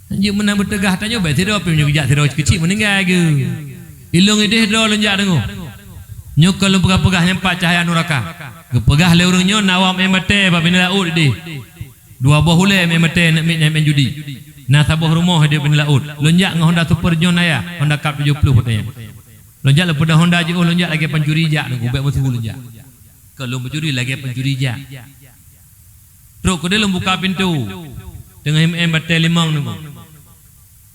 Anjing menang bertegah tanya baik tidak apa menyujak tidak kecil meninggal ke. Ilung ideh do lonjak dengo. Nyuk kalau pegah-pegah nyempat cahaya neraka. Kepegah le urangnya nawab main mate bab bina laut ideh. Dua buah hule main mate nak main judi. Nah sabuh rumah dia bina laut. Lonjak dengan Honda Super John ayah, Honda Cup 70 katanya. Lonjak lepas dah Honda je lonjak lagi pencuri jak nunggu baik mesti lonjak. Kalau pencuri lagi pencuri jak. Teruk ke dia buka pintu. Dengan batai limang nunggu.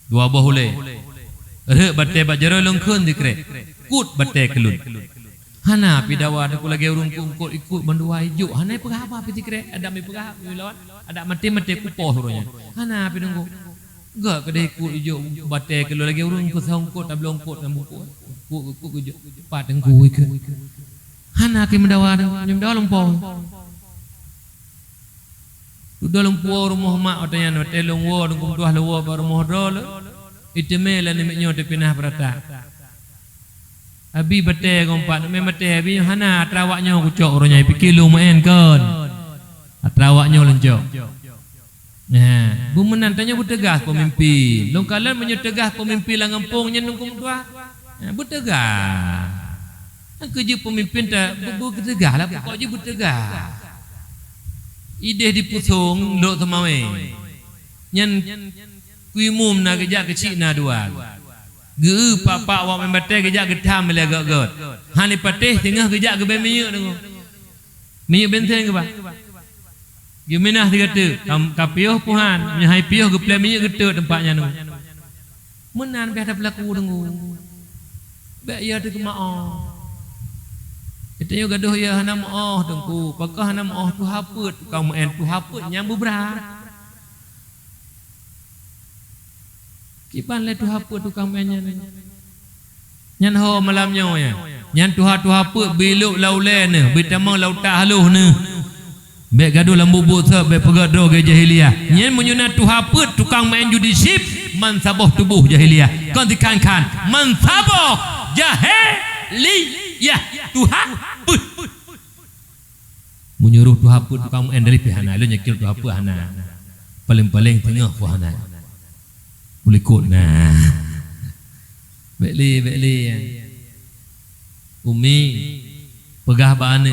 Dua buah hule. Rek batai bajaro longkun dikrek. Kut batai kelun. Hana pidawa aku lagi urung kungkut ikut bandua hijau. Hana pegah apa piti krek? Ada mi pegah lawan. Ada mati-mati kupoh suruhnya. Hana pi nunggu. Enggak kedai ikut hijau batai kelun lagi urung ku songkot tak belongkot dan buku. Ku hijau. Cepat tengku ikut. Hana ke mendawa nyum dawa lempong. Sudah lempong rumah mak otanya telong wo nunggu tuah lo baru rumah dol. Itu mela ni miknyo te pinah perata. Abi bate gompat me mate abi hana trawaknya kucok orangnya pikir lu main kan. Trawaknya lencok. Nah, bu menan tanya bu tegah pemimpin. Long kalan menyetegah pemimpin lang kampung nya nungkum tua. Bu tegah. Kerja pemimpin tak bu tegah lah pokok je bu tegah. Ideh dipusung lok temawe. Nyan kuimum na kejak kecil na dua. Ge papa wa membate kejak getam le gak. Hani patih tengah kejak ke minyak dengo. Minyak benteng ke ba? Ge minah digate kapiuh puhan, nyahai piuh ke plan minyak gete tempatnya nu. Menan be ada berlaku dengo. Be ya tu maaf. Kita gaduh ya hana maaf dengku. Pakah hana maaf tu haput, kau main tu haput nyambu berat. Kipan le tu haput tukang mainnya ni. Nyan ho malamnya ya. Nyan tu haput biluk laule ne, bitamang lauta haluh ne. Bek gaduh lambu buta bek pegado ge jahiliyah. Nyan menyuna tu haput tukang main judi sip man saboh tubuh jahiliyah. Kon dikan-kan man saboh jahiliyah tu haput. Menyuruh tu haput tukang main dari pihana lu nyekil tu haput hana. Paling-paling tengah puhana. Boleh kot nah. Bekli Umi pegah bane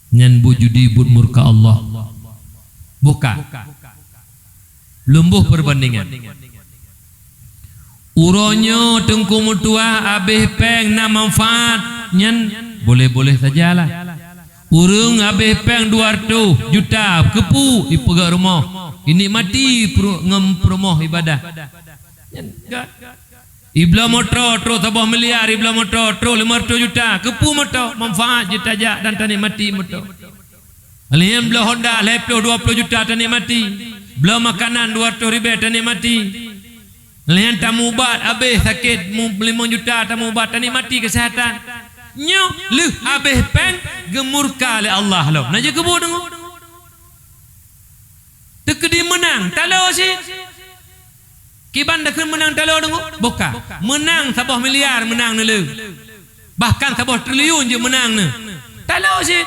nyan bu judi but murka Allah. Buka. Lumbuh perbandingan. Uronyo tengku mutua abih peng na manfaat nyan boleh-boleh sajalah. Urung abih peng 200 juta kepu ipegak rumah. Ini mati ngem rumah ibadah. Ibla motor tro sabah miliar ibla motor tro 500 juta kepu motor manfaat je tajak dan tani mati motor. Alien bela Honda leplo 20 juta tani mati. Bela makanan 200 ribu tani mati. Alien tamu ubat habis sakit 5 juta tamu ubat tani mati kesihatan. Nyo leh habis peng gemurka oleh Allah lo. Naja kebu dengo. Tekedi menang talo si kiban dah menang talo dengo boka menang sabah miliar menang nele bahkan sabah triliun je menang ne talo si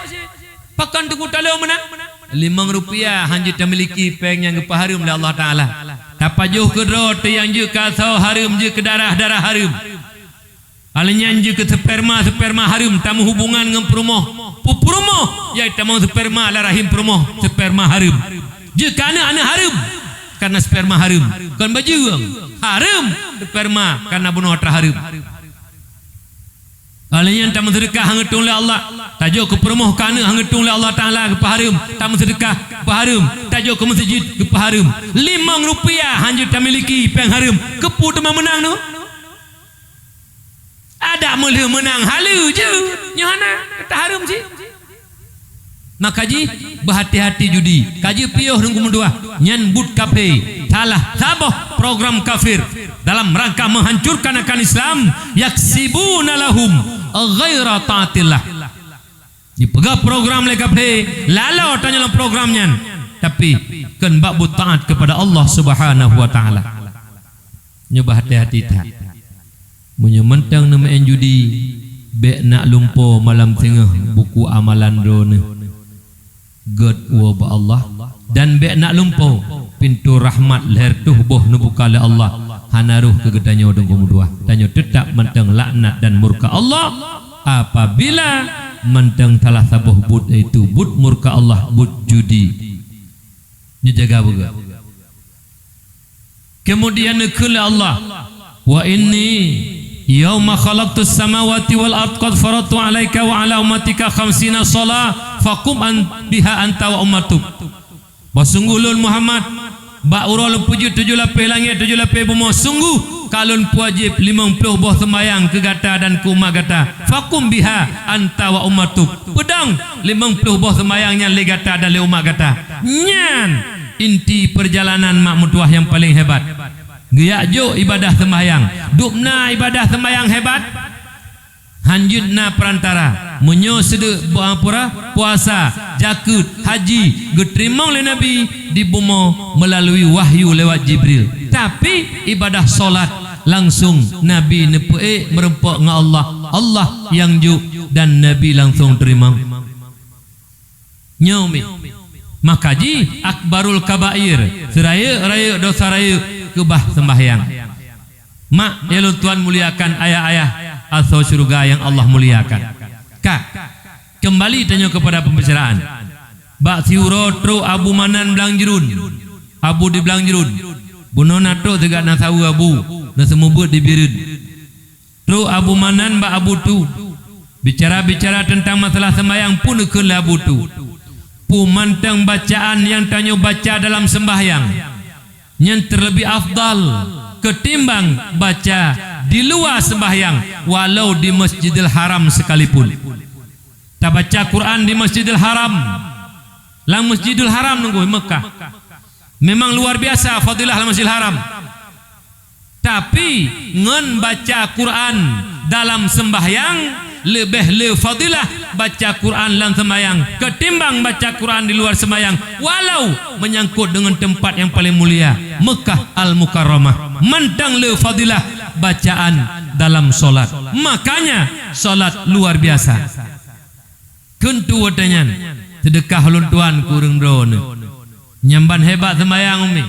pakan tunggu talo menang 5 rupiah hanya memiliki peng yang kepaharum oleh Allah Taala tapajuh ke rot yang je kasau harum je ke darah harum alinyan je ke sperma harum tamu hubungan dengan perumoh ya tamu sperma la rahim perumoh sperma harum jika anak harum karena sperma harum kan baju harum sperma karena bunuh atra harum alanya tamu sedekah hangetung oleh Allah tajuk ke perumoh kana hangetung oleh Allah Taala ke harum tamu sedekah ke harum tajuk ke masjid ke harum 5 rupiah hanya tamiliki peng harum kepu teman menang tu ada mula menang halu je nyana kata harum sih. Maka ji berhati-hati judi. Kaji piuh nunggu mendua. Nyan but kafe. Salah sabah program kafir dalam rangka menghancurkan akan Islam. Yaksibuna lahum ghaira taatillah. Dipegah program le kafe. Lalau tanya dalam programnya. Tapi kan bab taat kepada Allah Subhanahu wa taala. nyoba hati-hati tak munyo mentang nama judi be nak lumpo malam tengah buku amalan drone god wa ba Allah dan be nak lumpo pintu rahmat leher tuh boh nubuka le Allah hanaruh kegedanyo dong kumudua danyo tetap mentang laknat dan murka Allah apabila mentang salah sabuh bud itu bud murka Allah bud judi dijaga juga. Kemudian kala Allah wa inni yauma khalaqtus samawati wal ard qad faratu alayka wa ala ummatika 50 shalah faqum biha anta wa ummatuk. Basunggulun Muhammad ba urul puji 7 lapis langit 7 lapis bumi sungguh kalun wajib 50 boh sembahyang ke gata dan ke umat gata faqum biha anta wa ummatuk pedang 50 boh sembahyangnya le gata dan le umat gata nyan inti perjalanan mak mutuah yang paling hebat giyak jo ibadah sembahyang dupna ibadah sembahyang hebat hanjutna perantara munyo sede pura puasa jakut haji geterima oleh Nabi di bumi melalui wahyu lewat Jibril tapi ibadah solat langsung Nabi nepe merempok dengan Allah yang juk dan Nabi langsung terima nyomi makaji akbarul kabair seraya dosa raya kebah sembahyang mak ya Tuhan muliakan ayah-ayah atau surga yang Allah muliakan kak kembali tanya kepada pembicaraan bak siuro tro Abu Manan belang jerun Abu di belang jerun bunona tro tegak na sawu Abu na semubut di birud tro Abu Manan bak Abu tu bicara-bicara tentang masalah sembahyang pun ke Abu tu pumantang bacaan yang tanyo baca dalam sembahyang yang terlebih afdal ketimbang baca di luar sembahyang walau di Masjidil Haram sekalipun. Tak baca Quran di Masjidil Haram lang Masjidil Haram nunggu Mekah memang luar biasa fadilah Masjidil Haram tapi ngen baca Quran dalam sembahyang lebih le fadilah baca Quran dalam sembahyang ketimbang baca Quran di luar sembahyang walau menyangkut dengan tempat yang paling mulia Mekah Al-Mukarramah mentang le fadilah bacaan dalam solat makanya solat luar biasa kentu wadanyan sedekah ulun tuan kurang drone nyamban hebat sembahyang umi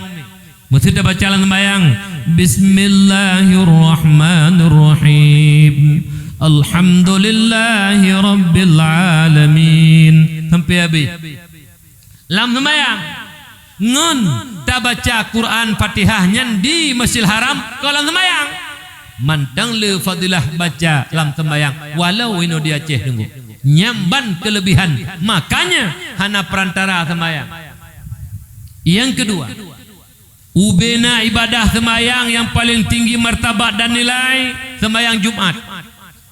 mesti dah baca dalam sembahyang Bismillahirrahmanirrahim Alhamdulillahi Rabbil Alamin sampai habis lam sembahyang ngun tak baca Quran Fatihahnya di Masjidil Haram kalau sembahyang mantang le fadilah baca lam sembahyang walau ino di Aceh tunggu nyamban kelebihan makanya hana perantara sembahyang yang kedua ubena ibadah sembahyang yang paling tinggi martabat dan nilai sembahyang Jumat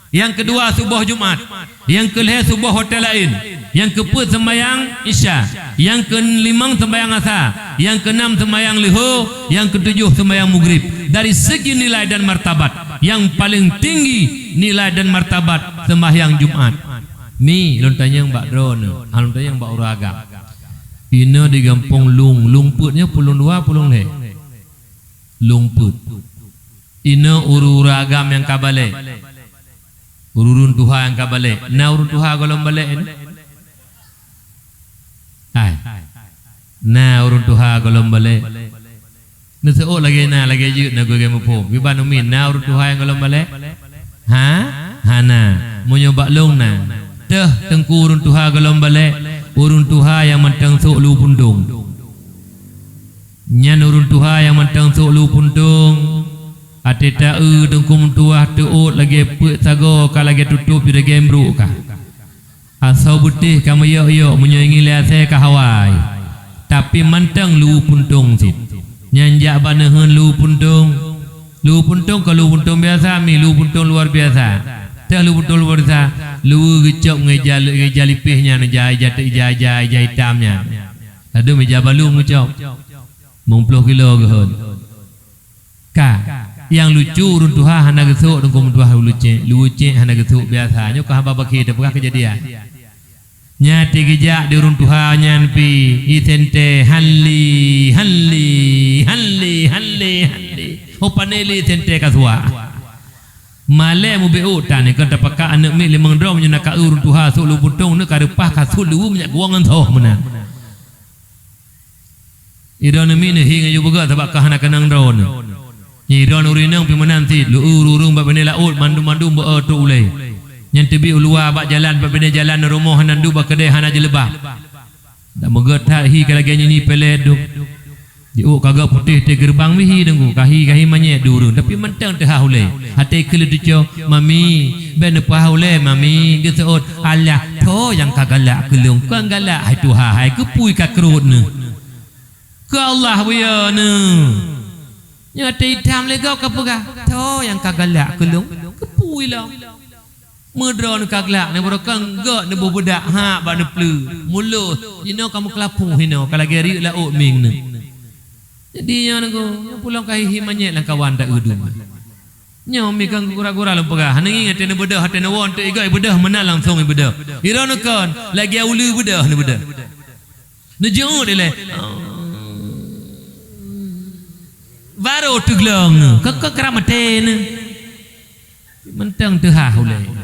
yang kedua subuh Jumat yang kelima subuh hotel lain yang keempat sembahyang Isya yang kelima sembahyang Asar yang keenam sembahyang Zuhur yang ketujuh sembahyang Maghrib dari segi nilai dan martabat yang paling tinggi nilai dan martabat sembahyang Jumat mi lontanya Mbak Drone lontanya Mbak Uragam ini di Gampong Lungputnya pulung dua pulung le Lungput ini Uragam yang kabale urun Tuhan yang kabale na urun Tuhan golong balik na urun Tuhan golong balik na seo lagi na lagi jut na gue mupo giban umin na urun Tuhan yang golong balik hana menyobak long na teh tengku urun Tuhan golong balik urun Tuhan yang mentang sok lu pundung nyan urun Tuhan yang mentang sok lu pundung ate ta dengkum tuah teut lagi put sago ka lagi tutup di gembru ka asau butih kamu yo menyengi lihat saya ka Hawaii tapi mentang lu puntung sit nyanjak banaheun lu puntung ka lu puntung biasa mi lu puntung luar biasa teh lu puntung luar biasa lu gecok ngeja lipihnya ngeja hitamnya ada meja balung ngecok 10 kilo geun ka yang lucu urun Tuhan hana gesuk dengkum Tuhan lucu hana gesuk biasanya kau hamba baki dapur kejadian nyati gejak di urun Tuhan nyan pi itente halli ho paneli tente kaswa male mu be utan ni kan tapaka anak mi limang drom nyuna ka urun tuha so lu butong ne karepah ka su lu minyak guang thoh menan iron mi ne hinga yu boga tabaka hana kanang dron iron urinang pi menanti lu urung ba bene laut mandum ba tu ulai nyen tebi ulua ba jalan ba bene jalan rumah hanandu ba kedai hana je lebah dak moga tha hi kala ganya ni peledu di kagak putih te gerbang mi hi dengku kahi manye durun tapi mentang teh haule hate kele dijo mami ben pa haule mami geseot Allah tho yang kagala kelung kan galak hai tu hai ke pui ka krut ne ke Allah buya ne nya te tham le gau ka puga tho yang kagala kelung ke pui la Mudron kaglak ne borokang go ne budak ha ba ne pleu mulu dino kamu kelapu hino kala geri la o ming ne jadi nya ngo pulang kai himanye lang kawan tak udum nyo mi kang gura-gura lu pegah hangi ngate ne bedah hate ne won te igai bedah menal langsung bedah iron kon lagi ulu bedah ne bedah ne jo de le varo tuglong ka kramate ne mentang teu ha hule